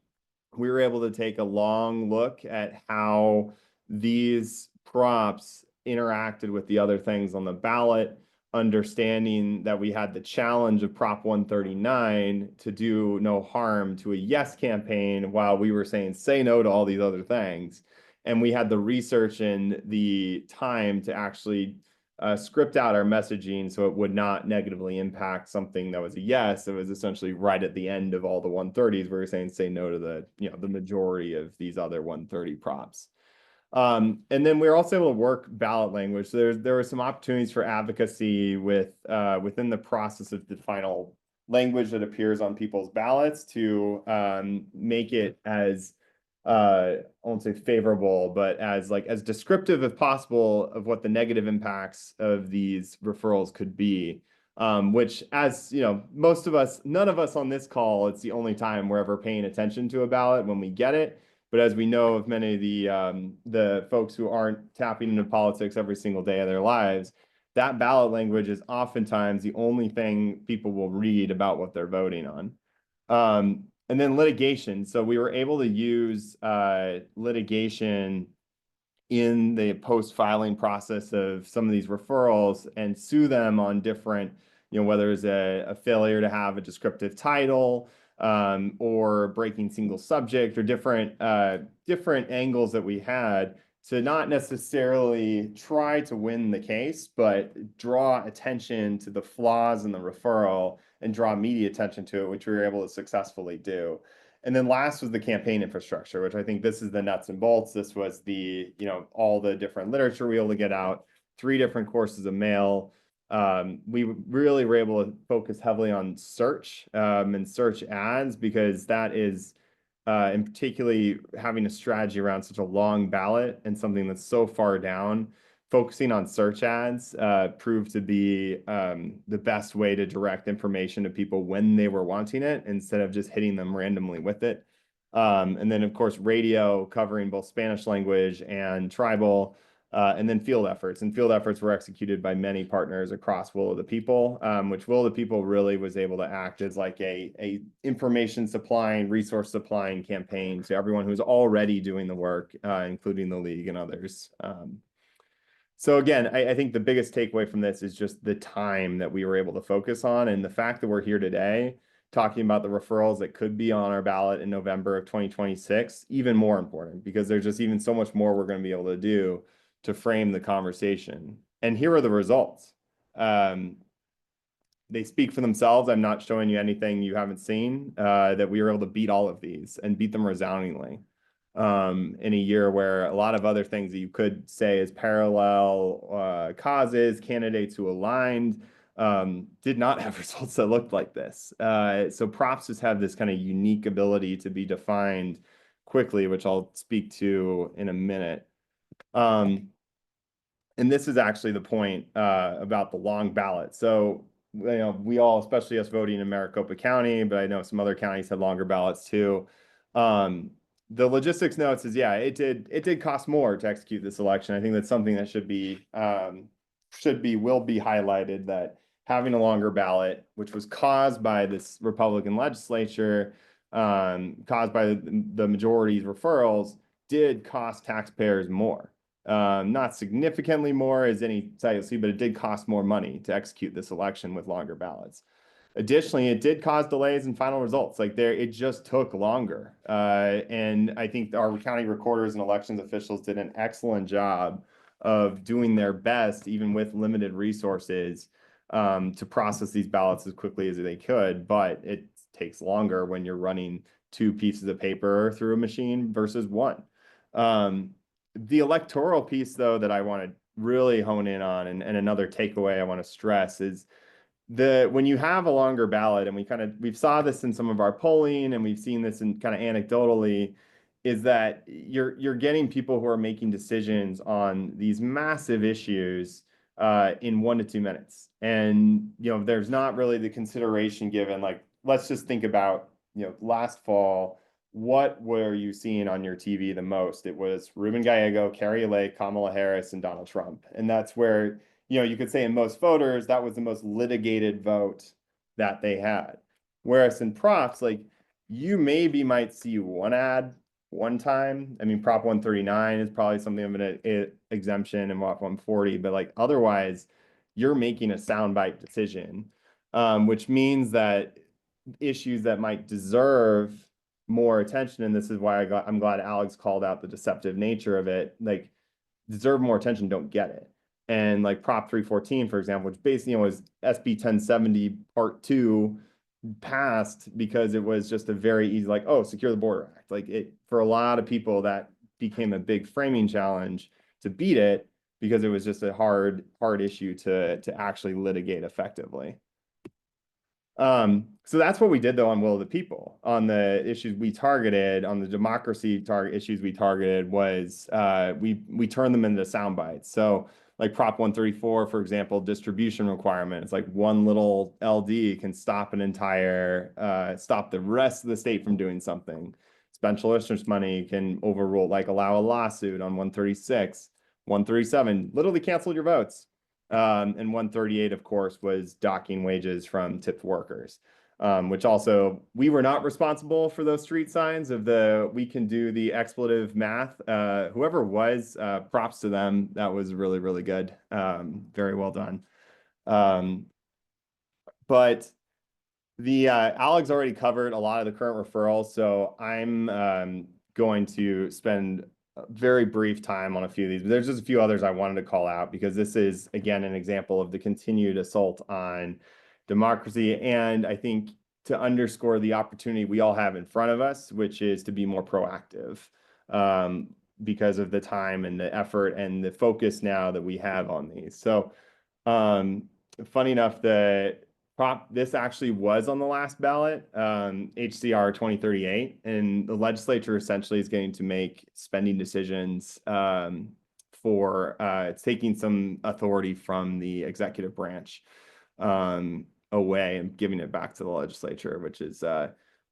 we were able to take a long look at how these props interacted with the other things on the ballot, understanding that we had the challenge of Prop 139 to do no harm to a yes campaign while we were saying say no to all these other things. And we had the research and the time to actually script out our messaging so it would not negatively impact something that was a yes. It was essentially right at the end of all the 130s, we were saying say no to the majority of these other 130 props. And then we were also able to work ballot language. So there were some opportunities for advocacy within the process of the final language that appears on people's ballots to make it as I won't say favorable, but as descriptive as possible of what the negative impacts of these referrals could be. Which, as most of us, none of us on this call, it's the only time we're ever paying attention to a ballot when we get it. But as we know of many of the folks who aren't tapping into politics every single day of their lives, that ballot language is oftentimes the only thing people will read about what they're voting on. And then litigation. So we were able to use litigation in the post-filing process of some of these referrals and sue them on different, whether it's a failure to have a descriptive title, or breaking single subject, or different angles that we had to not necessarily try to win the case, but draw attention to the flaws in the referral and draw media attention to it, which we were able to successfully do. And then last was the campaign infrastructure, which I think this is the nuts and bolts. This was the, all the different literature we were able to get out, 3 different courses of mail. We really were able to focus heavily on search and search ads, because that is and particularly having a strategy around such a long ballot and something that's so far down, focusing on search ads proved to be the best way to direct information to people when they were wanting it instead of just hitting them randomly with it. And then, of course, radio covering both Spanish language and tribal, and then field efforts. And field efforts were executed by many partners across Will of the People, which Will of the People really was able to act as like a information supplying, resource supplying campaign to everyone who's already doing the work, including the league and others. So again, I think the biggest takeaway from this is just the time that we were able to focus on, and the fact that we're here today talking about the referrals that could be on our ballot in November of 2026, even more important, because there's just even so much more we're going to be able to do to frame the conversation. And here are the results. They speak for themselves. I'm not showing you anything you haven't seen, that we were able to beat all of these and beat them resoundingly. In a year where a lot of other things that you could say as parallel causes, candidates who aligned, did not have results that looked like this. So props just have this kind of unique ability to be defined quickly, which I'll speak to in a minute. And this is actually the point about the long ballot. So, we all, especially us voting in Maricopa County, but I know some other counties had longer ballots too. The logistics notes is, yeah, it did cost more to execute this election. I think that's something that will be highlighted, that having a longer ballot, which was caused by this Republican legislature, caused by the majority's referrals, did cost taxpayers more. Not significantly more as any site you'll see, but it did cost more money to execute this election with longer ballots. Additionally, it did cause delays in final results. It just took longer. And I think our county recorders and elections officials did an excellent job of doing their best, even with limited resources, to process these ballots as quickly as they could. But it takes longer when you're running 2 pieces of paper through a machine versus 1. The electoral piece, though, that I want to really hone in on, and another takeaway I want to stress is, when you have a longer ballot, and we've saw this in some of our polling, and we've seen this in kind of anecdotally, is that you're getting people who are making decisions on these massive issues in 1 to 2 minutes. And there's not really the consideration given. Let's just think about last fall, what were you seeing on your TV the most? It was Ruben Gallego, Carrie Lake, Kamala Harris, and Donald Trump. And that's where you could say in most voters, that was the most litigated vote that they had. Whereas in props, you maybe might see one ad one time. Prop 139 is probably something of an exemption, and Prop 140, but otherwise, you're making a soundbite decision, which means that issues that might deserve more attention, and this is why I'm glad Alex called out the deceptive nature of it, deserve more attention, don't get it. And Prop 314, for example, which basically was SB 1070 Part 2, passed because it was just a very easy, Secure the Border Act. For a lot of people, that became a big framing challenge to beat it, because it was just a hard issue to actually litigate effectively. So that's what we did, though, on Will of the People. On the issues we targeted, on the democracy issues we targeted, was we turned them into sound bites. So Prop 134, for example, distribution requirement. It's one little LD can stop stop the rest of the state from doing something. Special interest money can overrule, allow a lawsuit on 136. 137 literally canceled your votes. And 138, of course, was docking wages from tipped workers, which also, we were not responsible for those street signs of we can do the expletive math. Whoever was, props to them. That was really, really good. Very well done. But Alex already covered a lot of the current referrals, so I'm going to spend a very brief time on a few of these, but there's just a few others I wanted to call out, because this is, again, an example of the continued assault on democracy. And I think to underscore the opportunity we all have in front of us, which is to be more proactive, because of the time and the effort and the focus now that we have on these. So funny enough, This actually was on the last ballot, HCR 2038, and the legislature essentially is going to make spending decisions for it's taking some authority from the executive branch away and giving it back to the legislature, which is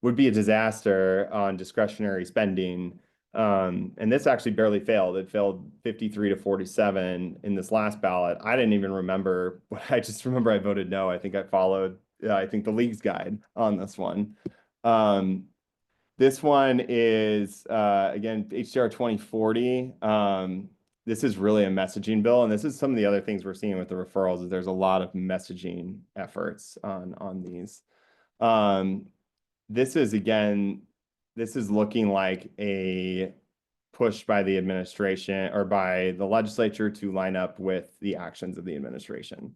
would be a disaster on discretionary spending. And this actually barely failed. It failed 53 to 47 in this last ballot. I didn't even remember. I just remember I voted no. I think I followed, I think the league's guide on this one. This one is, again, HCR 2040. This is really a messaging bill. And this is some of the other things we're seeing with the referrals is there's a lot of messaging efforts on these. This is, again, this is looking like a push by the administration or by the legislature to line up with the actions of the administration.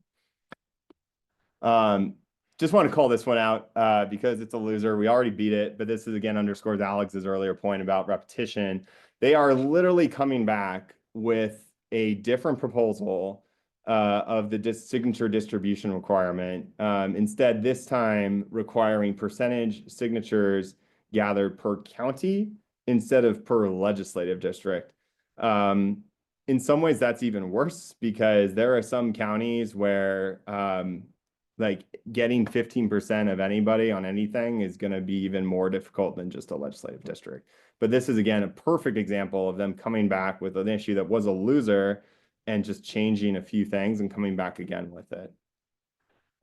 Just want to call this one out because it's a loser. We already beat it, but this is again underscores Alex's earlier point about repetition. They are literally coming back with a different proposal of the signature distribution requirement. Instead, this time requiring percentage signatures gathered per county instead of per legislative district. In some ways, that's even worse because there are some counties where like getting 15% of anybody on anything is going to be even more difficult than just a legislative district. But this is, again, a perfect example of them coming back with an issue that was a loser and just changing a few things and coming back again with it.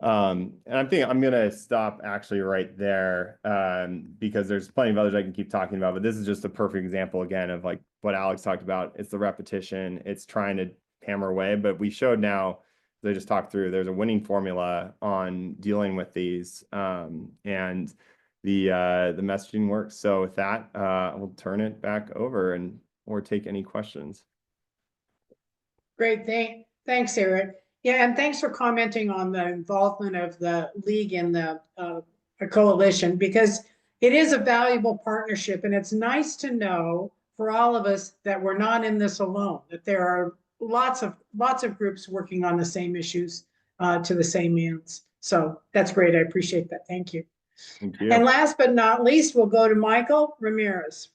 And I think I'm going to stop actually right there because there's plenty of others I can keep talking about, but this is just a perfect example again of like what Alex talked about. It's the repetition, it's trying to hammer away, but we showed now, as I just talked through, there's a winning formula on dealing with these and the messaging works. So with that, we'll turn it back over or take any questions. Great, thanks, Eric. Yeah, and thanks for commenting on the involvement of the league in the coalition, because it is a valuable partnership, and it's nice to know for all of us that we're not in this alone, that there are lots of groups working on the same issues to the same ends. So that's great. I appreciate that. Thank you. Thank you. And last but not least, we'll go to Michael Ramirez.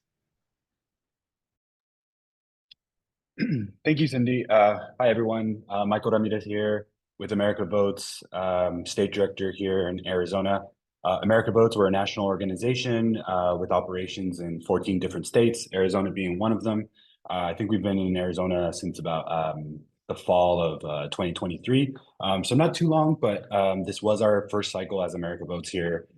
Thank you, Cindy. Hi, everyone. Michael Ramirez here with America Votes, state director here in Arizona. America Votes, we're a national organization with operations in 14 different states, Arizona being one of them. I think we've been in Arizona since about the fall of 2023. So not too long, but this was our first cycle as America Votes here,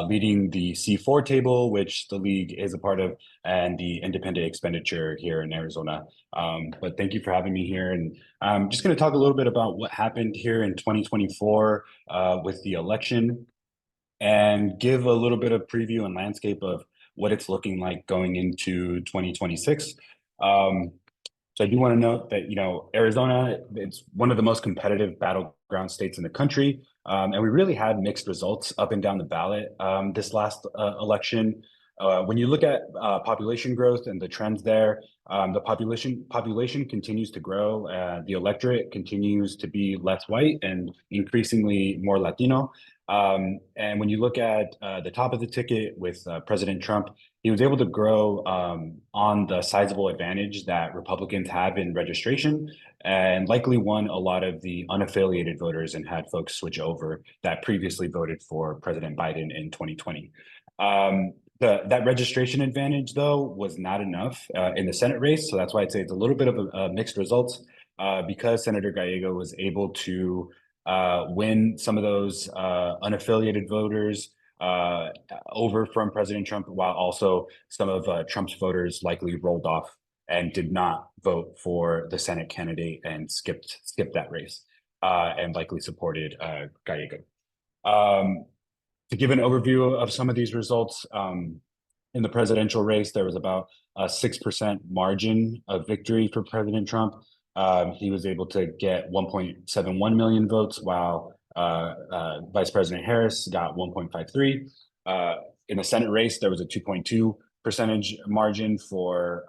leading the C4 table, which the league is a part of, and the independent expenditure here in Arizona. But thank you for having me here. And I'm just going to talk a little bit about what happened here in 2024 with the election and give a little bit of preview and landscape of what it's looking like going into 2026. So I do want to note that, Arizona, it's one of the most competitive battleground states in the country. And we really had mixed results up and down the ballot this last election. When you look at population growth and the trends there, the population continues to grow. The electorate continues to be less white and increasingly more Latino. And when you look at the top of the ticket with President Trump, he was able to grow on the sizable advantage that Republicans have in registration, and likely won a lot of the unaffiliated voters and had folks switch over that previously voted for President Biden in 2020. That registration advantage, though, was not enough in the Senate race. So that's why I'd say it's a little bit of a mixed results because Senator Gallego was able to win some of those unaffiliated voters over from President Trump, while also some of Trump's voters likely rolled off and did not vote for the Senate candidate and skipped that race and likely supported Gallego. To give an overview of some of these results, in the presidential race, there was about a 6% margin of victory for President Trump. He was able to get 1.71 million votes, while Vice President Harris got 1.53. In the Senate race, there was a 2.2% margin for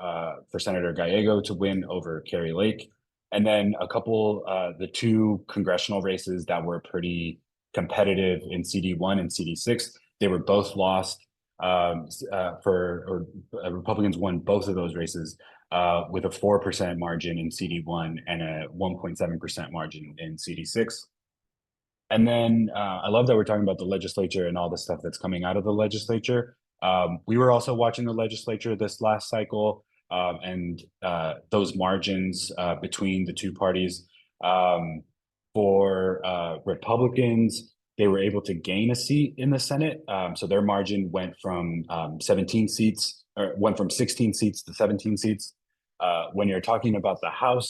Senator Gallego to win over Kari Lake. And then the two congressional races that were pretty competitive in CD1 and CD6. They were both lost Republicans won both of those races with a 4% margin in CD1 and a 1.7% margin in CD6. And then I love that we're talking about the legislature and all the stuff that's coming out of the legislature. We were also watching the legislature this last cycle, and those margins between the two parties. For Republicans, they were able to gain a seat in the Senate. So their margin went from 16 seats to 17 seats. When you're talking about the House,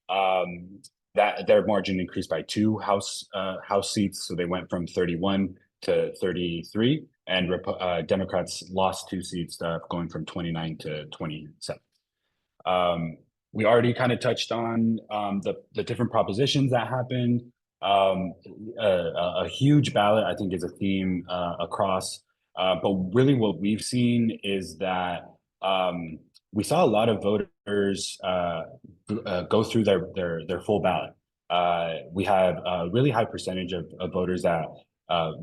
that their margin increased by 2 House seats, so they went from 31 to 33, and Democrats lost 2 seats, going from 29 to 27. We already kind of touched on the different propositions that happened. A huge ballot, I think, is a theme across. But really, what we've seen is that we saw a lot of voters go through their full ballot. We had a really high percentage of voters that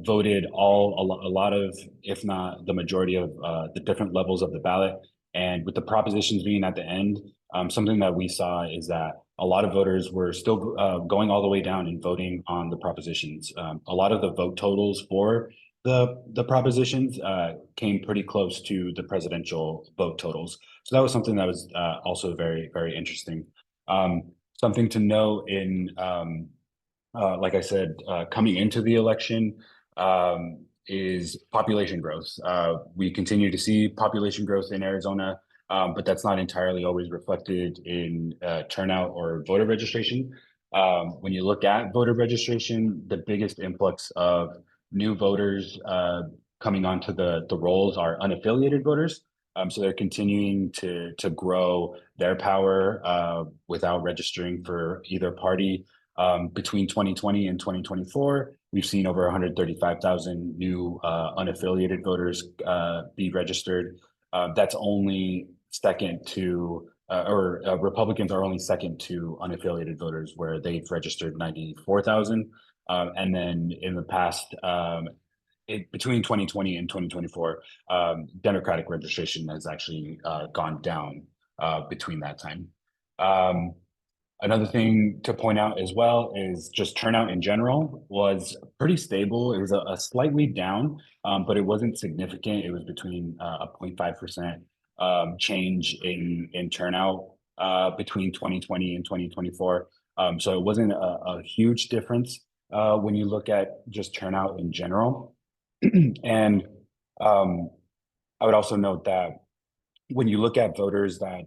voted a lot of, if not the majority of the different levels of the ballot. And with the propositions being at the end, something that we saw is that a lot of voters were still going all the way down and voting on the propositions. A lot of the vote totals for the propositions came pretty close to the presidential vote totals. So that was something that was also very, very interesting. Something to note in, like I said, coming into the election is population growth. We continue to see population growth in Arizona, but that's not entirely always reflected in turnout or voter registration. When you look at voter registration, the biggest influx of new voters coming onto the rolls are unaffiliated voters. So they're continuing to grow their power without registering for either party. Between 2020 and 2024, we've seen over 135,000 new unaffiliated voters be registered. That's only second to, Republicans are only second to unaffiliated voters, where they've registered 94,000. And then in the past, between 2020 and 2024, Democratic registration has actually gone down between that time. Another thing to point out as well is just turnout in general was pretty stable. It was a slightly down, but it wasn't significant. It was between a 0.5% change in turnout between 2020 and 2024. So it wasn't a huge difference when you look at just turnout in general. And I would also note that when you look at voters that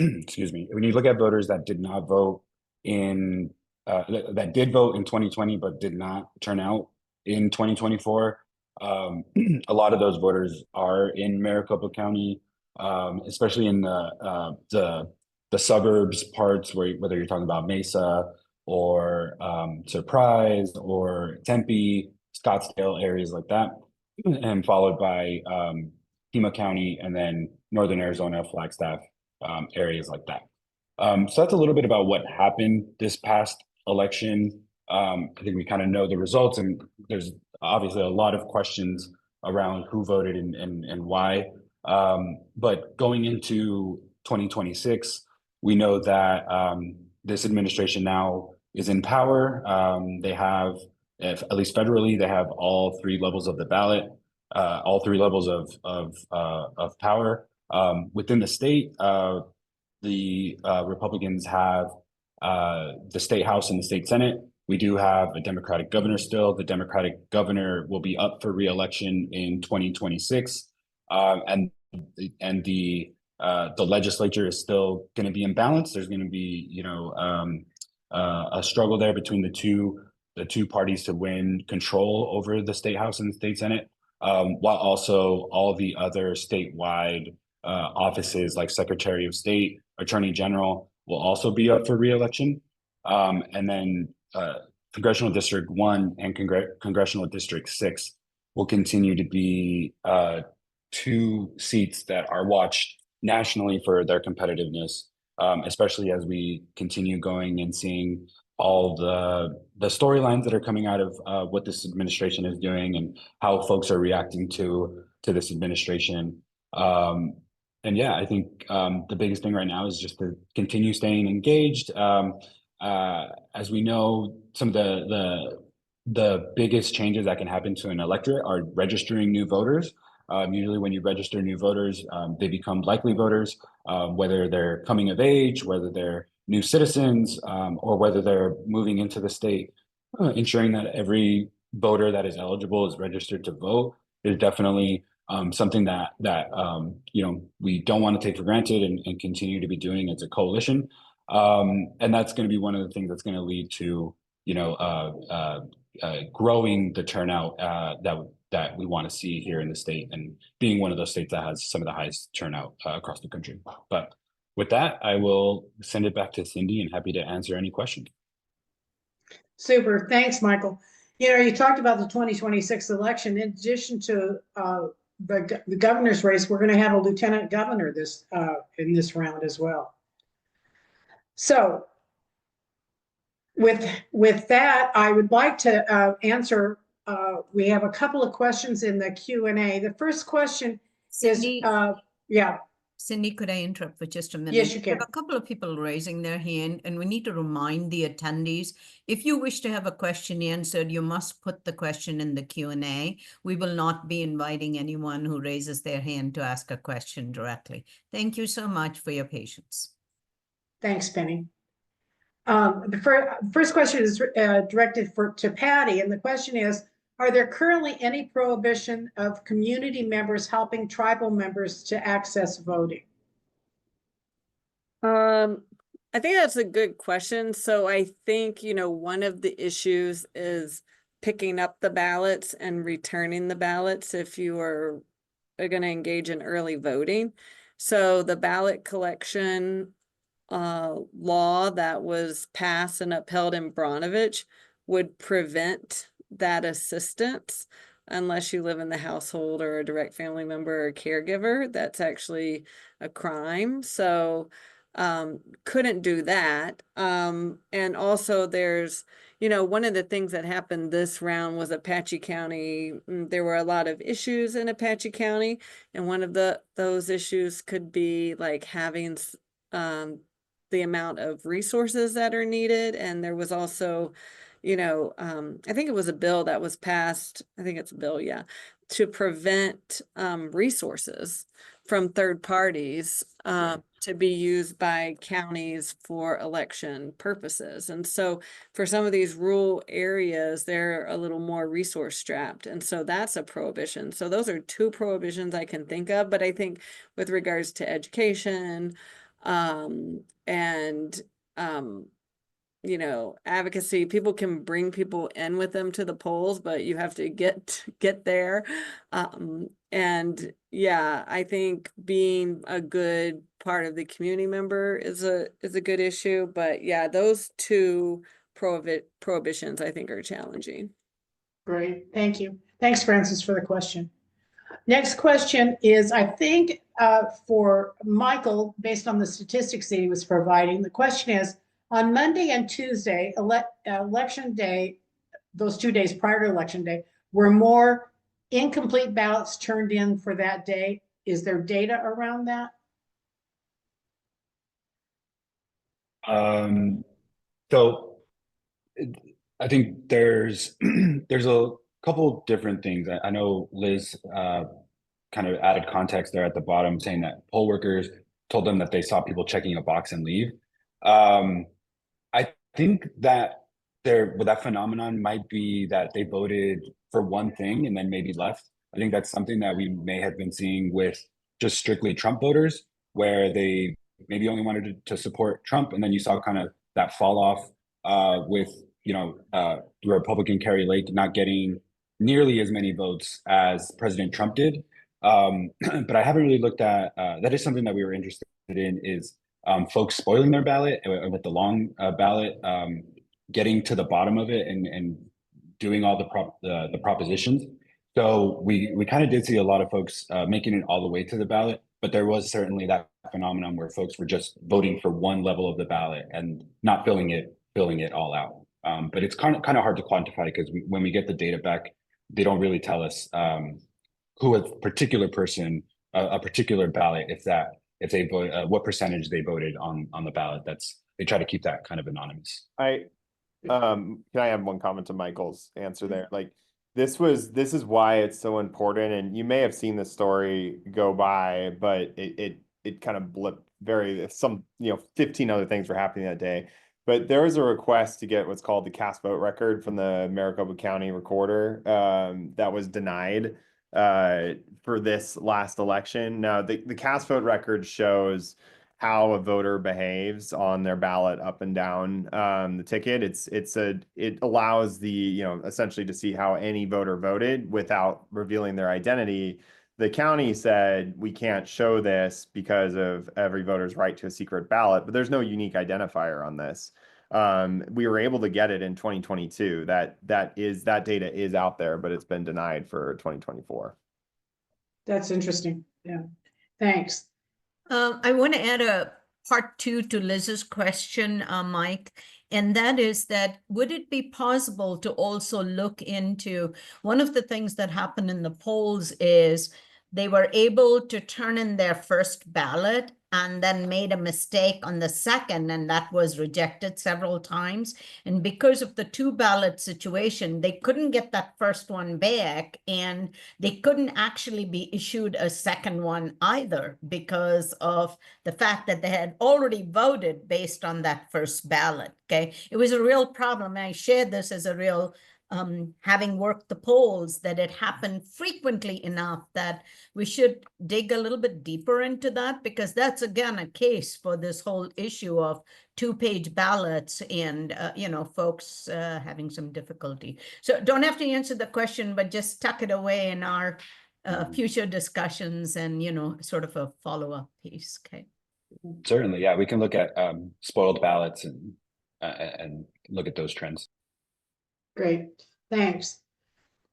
excuse me, when you look at voters that did not vote in, that did vote in 2020, but did not turn out in 2024, a lot of those voters are in Maricopa County, especially in the suburbs parts, whether you're talking about Mesa or Surprise or Tempe, Scottsdale, areas like that, and followed by Pima County, and then Northern Arizona, Flagstaff, areas like that. So that's a little bit about what happened this past election. I think we kind of know the results, and there's obviously a lot of questions around who voted and why. But going into 2026, we know that this administration now is in power. They have, at least federally, they have all 3 levels of the ballot, all 3 levels of power. Within the state, the Republicans have the state House and the state Senate. We do have a Democratic governor still. The Democratic governor will be up for re-election in 2026, and the legislature is still going to be in balance. There's going to be, you know, a struggle there between the two parties to win control over the state House and the state Senate, while also all the other statewide offices like Secretary of State, Attorney General will also be up for re-election. And then Congressional District 1 and Congressional District 6 will continue to be 2 seats that are watched nationally for their competitiveness, especially as we continue going and seeing all the storylines that are coming out of what this administration is doing and how folks are reacting to this administration. And yeah, I think the biggest thing right now is just to continue staying engaged. As we know, some of the biggest changes that can happen to an electorate are registering new voters. Usually when you register new voters, they become likely voters, whether they're coming of age, whether they're new citizens, or whether they're moving into the state. Ensuring that every voter that is eligible is registered to vote is definitely something that you know, we don't want to take for granted and continue to be doing as a coalition. And that's going to be one of the things that's going to lead to, you know, growing the turnout that we want to see here in the state, and being one of those states that has some of the highest turnout across the country. But with that, I will send it back to Cindy, and happy to answer any questions. Super. Thanks, Michael. You know, you talked about the 2026 election. In addition to the governor's race, we're going to have a lieutenant governor in this round as well. So with that, I would like to answer. We have a couple of questions in the Q&A. The first question Cindy, is, yeah. Cindy, could I interrupt for just a minute? Yes, you can. We have a couple of people raising their hand, and we need to remind the attendees, if you wish to have a question answered, you must put the question in the Q&A. We will not be inviting anyone who raises their hand to ask a question directly. Thank you so much for your patience. Thanks, Penny. The first question is directed to Patty, and the question is, are there currently any prohibition of community members helping tribal members to access voting? I think that's a good question. So I think, you know, one of the issues is picking up the ballots and returning the ballots if you are going to engage in early voting. So the ballot collection law that was passed and upheld in Brnovich would prevent that assistance unless you live in the household or a direct family member or caregiver. That's actually a crime. So couldn't do that. And also there's, you know, one of the things that happened this round was Apache County. There were a lot of issues in Apache County, and one of those issues could be like having the amount of resources that are needed. And there was also, you know, I think it was a bill that was passed, I think it's a bill, yeah, to prevent resources from third parties to be used by counties for election purposes. And so for some of these rural areas, they're a little more resource strapped. And so that's a prohibition. So those are two prohibitions I can think of. But I think with regards to education, and you know, advocacy, people can bring people in with them to the polls, but you have to get there. And yeah, I think being a good part of the community member is a good issue. But yeah, those two prohibitions I think are challenging. Great, thank you. Thanks, Francis, for the question. Next question is, I think, for Michael, based on the statistics that he was providing. The question is, on Monday and Tuesday, election day, those 2 days prior to election day, were more incomplete ballots turned in for that day? Is there data around that? So I think there's a couple different things. I know Liz kind of added context there at the bottom, saying that poll workers told them that they saw people checking a box and leave. I think that that phenomenon might be that they voted for one thing and then maybe left. I think that's something that we may have been seeing with just strictly Trump voters, where they maybe only wanted to support Trump, and then you saw kind of that fall off with, you know, Republican Kari Lake not getting nearly as many votes as President Trump did. But I haven't really looked at, that is something that we were interested in, is folks spoiling their ballot with the long ballot, getting to the bottom of it and doing all the propositions. So we kind of did see a lot of folks making it all the way to the ballot, but there was certainly that phenomenon where folks were just voting for one level of the ballot and not filling filling it all out. But it's kind of hard to quantify because when we get the data back, they don't really tell us who a particular person, a particular ballot, if they vote, what percentage they voted on the ballot. They try to keep that kind of anonymous. Can I add one comment to Michael's answer there? Like this is why it's so important, and you may have seen this story go by, but it kind of blipped 15 other things were happening that day. But there was a request to get what's called the cast vote record from the Maricopa County recorder that was denied for this last election. Now, the cast vote record shows how a voter behaves on their ballot up and down the ticket. It allows the, essentially to see how any voter voted without revealing their identity. The county said we can't show this because of every voter's right to a secret ballot, but there's no unique identifier on this. We were able to get it in 2022. That data is out there, but it's been denied for 2024. That's interesting. Yeah, thanks. I want to add a part 2 to Liz's question, Mike, and that is that would it be possible to also look into one of the things that happened in the polls is they were able to turn in their first ballot and then made a mistake on the second, and that was rejected several times. And because of the 2 ballot situation, they couldn't get that first one back, and they couldn't actually be issued a second one either because of the fact that they had already voted based on that first ballot, okay? It was a real problem. I shared this as a real having worked the polls, that it happened frequently enough that we should dig a little bit deeper into that, because that's again a case for this whole issue of 2-page ballots and folks having some difficulty. So don't have to answer the question, but just tuck it away in our future discussions and sort of a follow-up piece. Okay. Certainly, yeah, we can look at spoiled ballots and look at those trends. Great, thanks.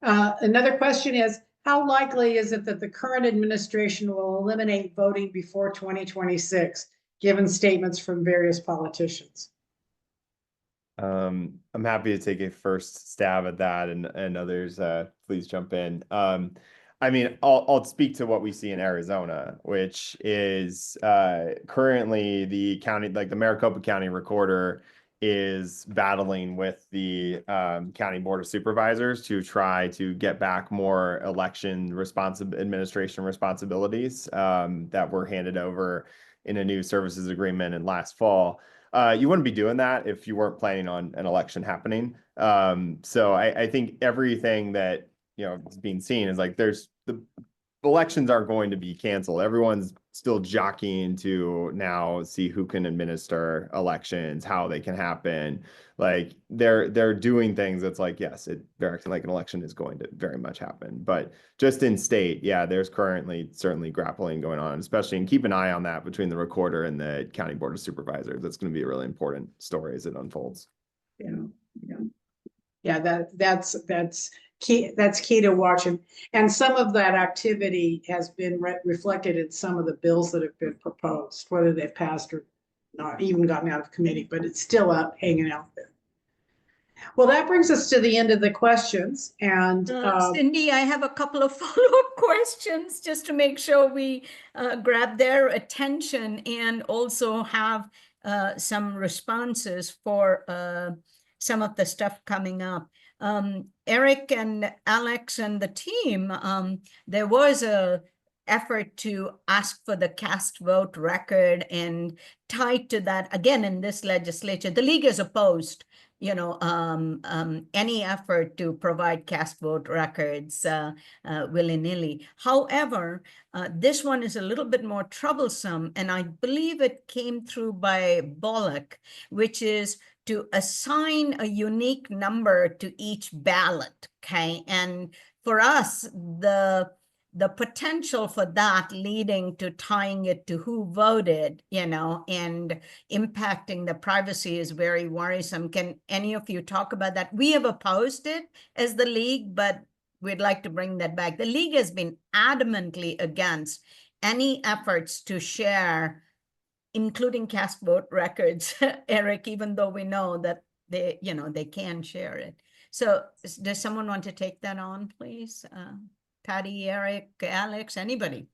Another question is, how likely is it that the current administration will eliminate voting before 2026, given statements from various politicians? I'm happy to take a first stab at that, and others please jump in. I mean, I'll speak to what we see in Arizona, which is currently the county, like the Maricopa County recorder, is battling with the county board of supervisors to try to get back more election administration responsibilities that were handed over in a new services agreement in last fall. You wouldn't be doing that if you weren't planning on an election happening. So I think everything that is being seen is like the elections aren't going to be canceled. Everyone's still jockeying to now see who can administer elections, how they can happen. Like they're doing things that's like, yes, they're acting like an election is going to very much happen. But just in state, yeah, there's currently certainly grappling going on, especially, and keep an eye on that between the recorder and the county board of supervisors. That's going to be a really important story as it unfolds. Yeah, that's key. That's key to watching. And some of that activity has been reflected in some of the bills that have been proposed, whether they've passed or not even gotten out of committee, but it's still up, hanging out there. Well, that brings us to the end of the questions. And Cindy, I have a couple of follow-up questions just to make sure we grab their attention and also have some responses for some of the stuff coming up. Eric and Alex and the team, there was a effort to ask for the cast vote record, and tied to that, again, in this legislature, the league is opposed, any effort to provide cast vote records willy-nilly. However, this one is a little bit more troublesome, and I believe it came through by Ballots, which is to assign a unique number to each ballot, okay? And for us, the potential for that leading to tying it to who voted, and impacting the privacy is very worrisome. Can any of you talk about that? We have opposed it as the league, but we'd like to bring that back. The league has been adamantly against any efforts to share, including cast vote records, Eric, even though we know that they, you know, they can share it. So does someone want to take that on, please? Patty, Eric, Alex, anybody?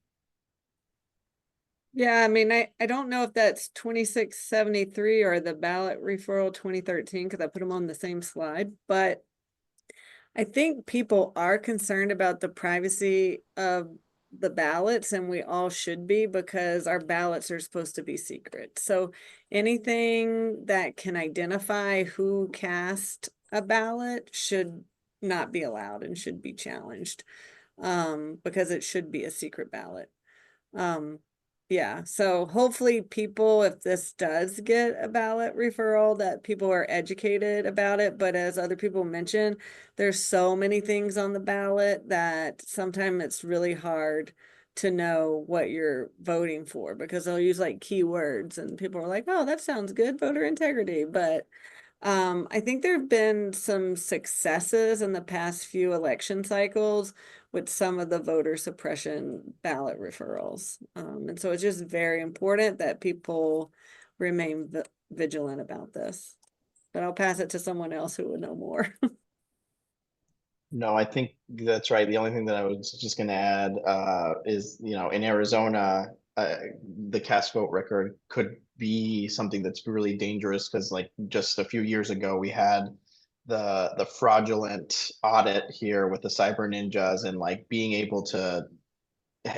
Yeah, I mean, I don't know if that's 2673 or the ballot referral 2013, because I put them on the same slide, but I think people are concerned about the privacy of the ballots, and we all should be, because our ballots are supposed to be secret. So anything that can identify who cast a ballot should not be allowed and should be challenged, because it should be a secret ballot. Yeah, so hopefully people, if this does get a ballot referral, that people are educated about it. But as other people mentioned, there's so many things on the ballot that sometimes it's really hard to know what you're voting for, because they'll use like keywords and people are like, oh, that sounds good, voter integrity. But I think there have been some successes in the past few election cycles with some of the voter suppression ballot referrals. And so it's just very important that people remain vigilant about this. But I'll pass it to someone else who would know more. No, I think that's right. The only thing that I was just going to add is, you know, in Arizona, the cast vote record could be something that's really dangerous, because like just a few years ago, we had the fraudulent audit here with the cyber ninjas, and like being able to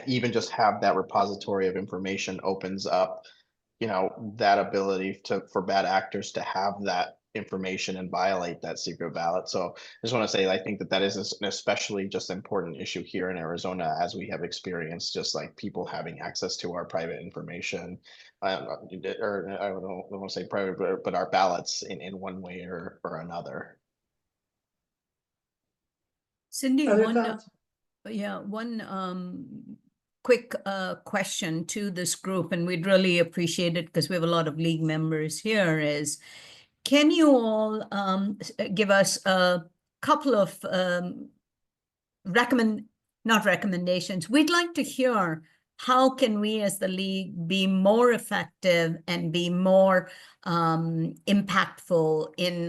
even just have that repository of information opens up, you know, that ability for bad actors to have that information and violate that secret ballot. So I just want to say, I think that is an especially just important issue here in Arizona, as we have experienced just like people having access to our private information, or I don't want to say private, but our ballots in one way or another. Cindy, Other one thoughts? quick question to this group, and we'd really appreciate it because we have a lot of league members here, is can you all give us a couple of not recommendations. We'd like to hear how can we as the league be more effective and be more impactful in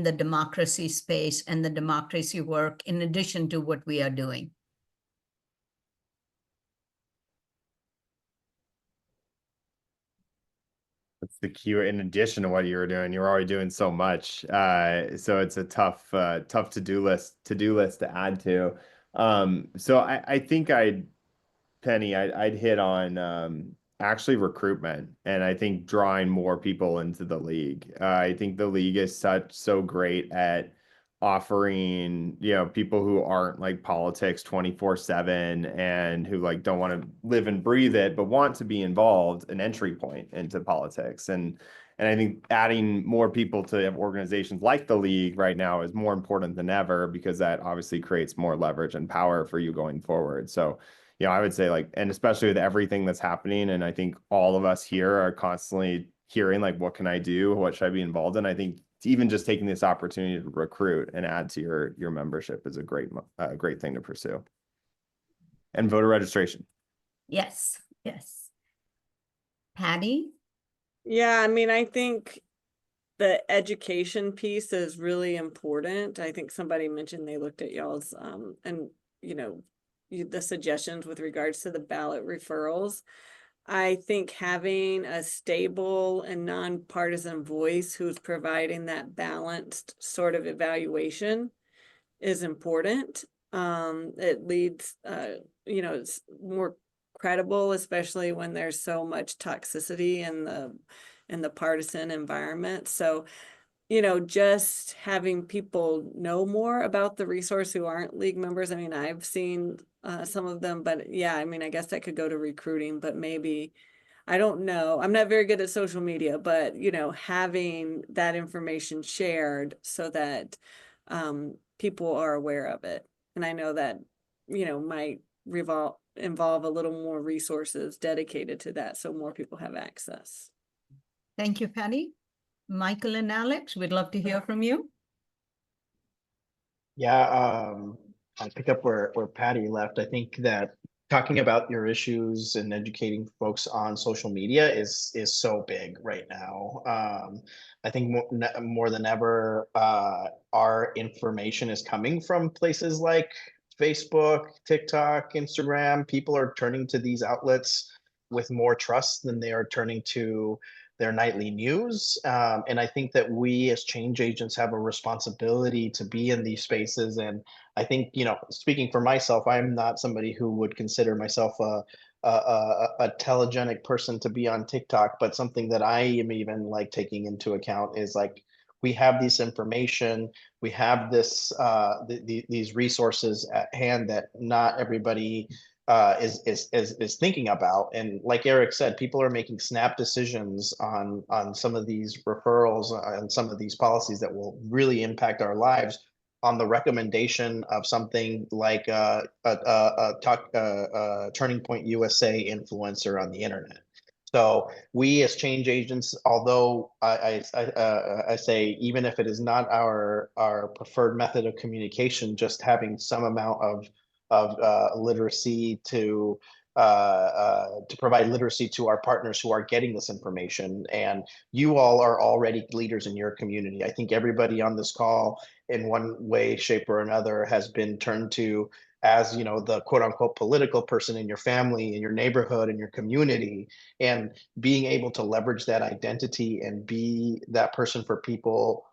the democracy space and the democracy work, in addition to what we are doing. That's the key. In addition to what you were doing, you're already doing so much. So it's a tough to-do list to add to. So I think I'd hit on actually recruitment, and I think drawing more people into the league. I think the league is so great at offering, you know, people who aren't like politics 24/7 and who like don't want to live and breathe it, but want to be involved, an entry point into politics. And I think adding more people to organizations like the league right now is more important than ever, because that obviously creates more leverage and power for you going forward. So, you know, I would say like, and especially with everything that's happening, and I think all of us here are constantly hearing like, what can I do? What should I be involved in? I think even just taking this opportunity to recruit and add to your membership is a great thing to pursue. And voter registration. Yes. Patty? Yeah, I mean, I think the education piece is really important. I think somebody mentioned they looked at y'all's and you know, the suggestions with regards to the ballot referrals. I think having a stable and nonpartisan voice who's providing that balanced sort of evaluation is important. It leads, you know, it's more credible, especially when there's so much toxicity in the partisan environment. So, you know, just having people know more about the resource who aren't league members. I mean, I've seen some of them, but yeah, I mean, I guess that could go to recruiting, but maybe, I don't know. I'm not very good at social media, but, you know, having that information shared so that people are aware of it. And I know that, you know, might involve a little more resources dedicated to that, so more people have access. Thank you, Patty. Michael and Alex, we'd love to hear from you. Yeah, I pick up where Patty left. I think that talking about your issues and educating folks on social media is so big right now. I think more than ever, our information is coming from places like Facebook, TikTok, Instagram. People are turning to these outlets with more trust than they are turning to their nightly news. And I think that we as change agents have a responsibility to be in these spaces. And I think, you know, speaking for myself, I'm not somebody who would consider myself a telegenic person to be on TikTok, but something that I am even like taking into account is like, we have this information, we have this these resources at hand that not everybody is thinking about. And like Eric said, people are making snap decisions on some of these referrals and some of these policies that will really impact our lives on the recommendation of something like a Turning Point USA influencer on the internet. So we as change agents, although I say, even if it is not our preferred method of communication, just having some amount of literacy to provide literacy to our partners who are getting this information. And you all are already leaders in your community. I think everybody on this call in one way, shape, or another has been turned to as, you know, the quote unquote political person in your family, in your neighborhood, in your community, and being able to leverage that identity and be that person for people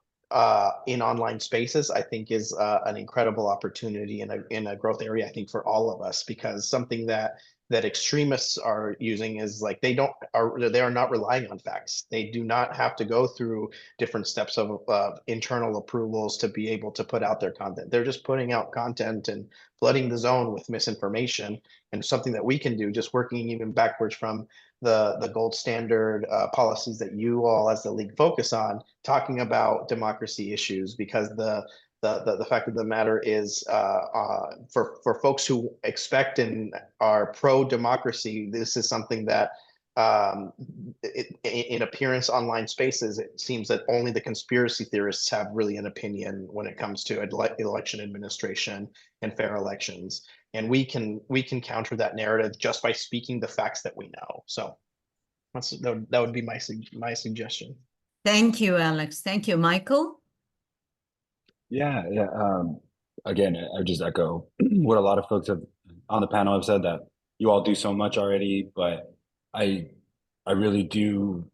in online spaces, I think is an incredible opportunity in a growth area, I think, for all of us, because something that extremists are using is like they are not relying on facts. They do not have to go through different steps of internal approvals to be able to put out their content. They're just putting out content and flooding the zone with misinformation, and something that we can do, just working even backwards from the gold standard policies that you all as the league focus on, talking about democracy issues, because the fact of the matter is, for folks who expect and are pro-democracy, this is something that in appearance online spaces, it seems that only the conspiracy theorists have really an opinion when it comes to election administration and fair elections. And we can counter that narrative just by speaking the facts that we know. So that would be my suggestion. Thank you, Alex. Thank you, Michael. Yeah. Again, I just echo what a lot of folks have on the panel have said, that you all do so much already, but I really do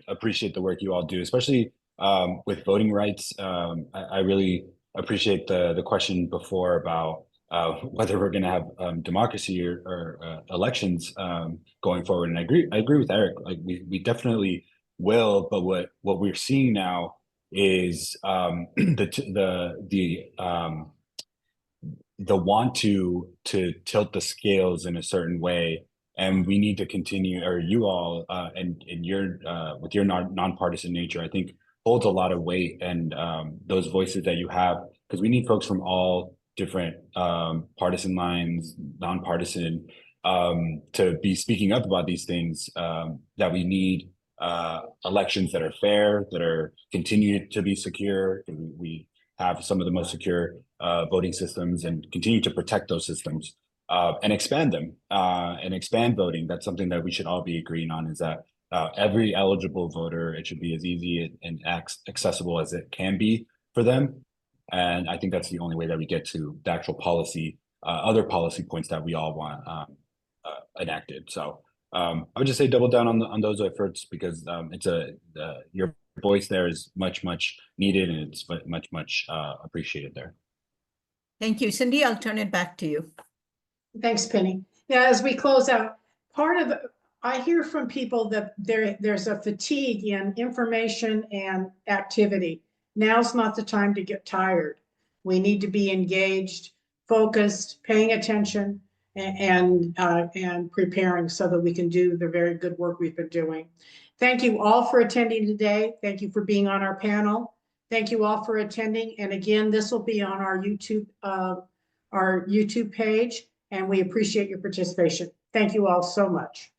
appreciate the work you all do, especially with voting rights. I really appreciate the question before about whether we're going to have democracy or elections going forward. And I agree with Eric. Like we definitely will, but what we're seeing now is the want to tilt the scales in a certain way, and we need to continue, or you all and your with your nonpartisan nature, I think holds a lot of weight, and those voices that you have, because we need folks from all different partisan lines, nonpartisan, to be speaking up about these things, that we need elections that are fair, that are continue to be secure. We have some of the most secure voting systems, and continue to protect those systems and expand them and expand voting. That's something that we should all be agreeing on, is that every eligible voter, it should be as easy and accessible as it can be for them. And I think that's the only way that we get to the actual policy, other policy points that we all want enacted. So I would just say double down on those efforts, because it's your voice there is much needed, and it's much appreciated there. Thank you. Cindy, I'll turn it back to you. Thanks, Penny. Yeah, as we close out, I hear from people that there's a fatigue in information and activity. Now's not the time to get tired. We need to be engaged, focused, paying attention, and preparing so that we can do the very good work we've been doing. Thank you all for attending today. Thank you for being on our panel. Thank you all for attending. And again, this will be on our YouTube page, and we appreciate your participation. Thank you all so much.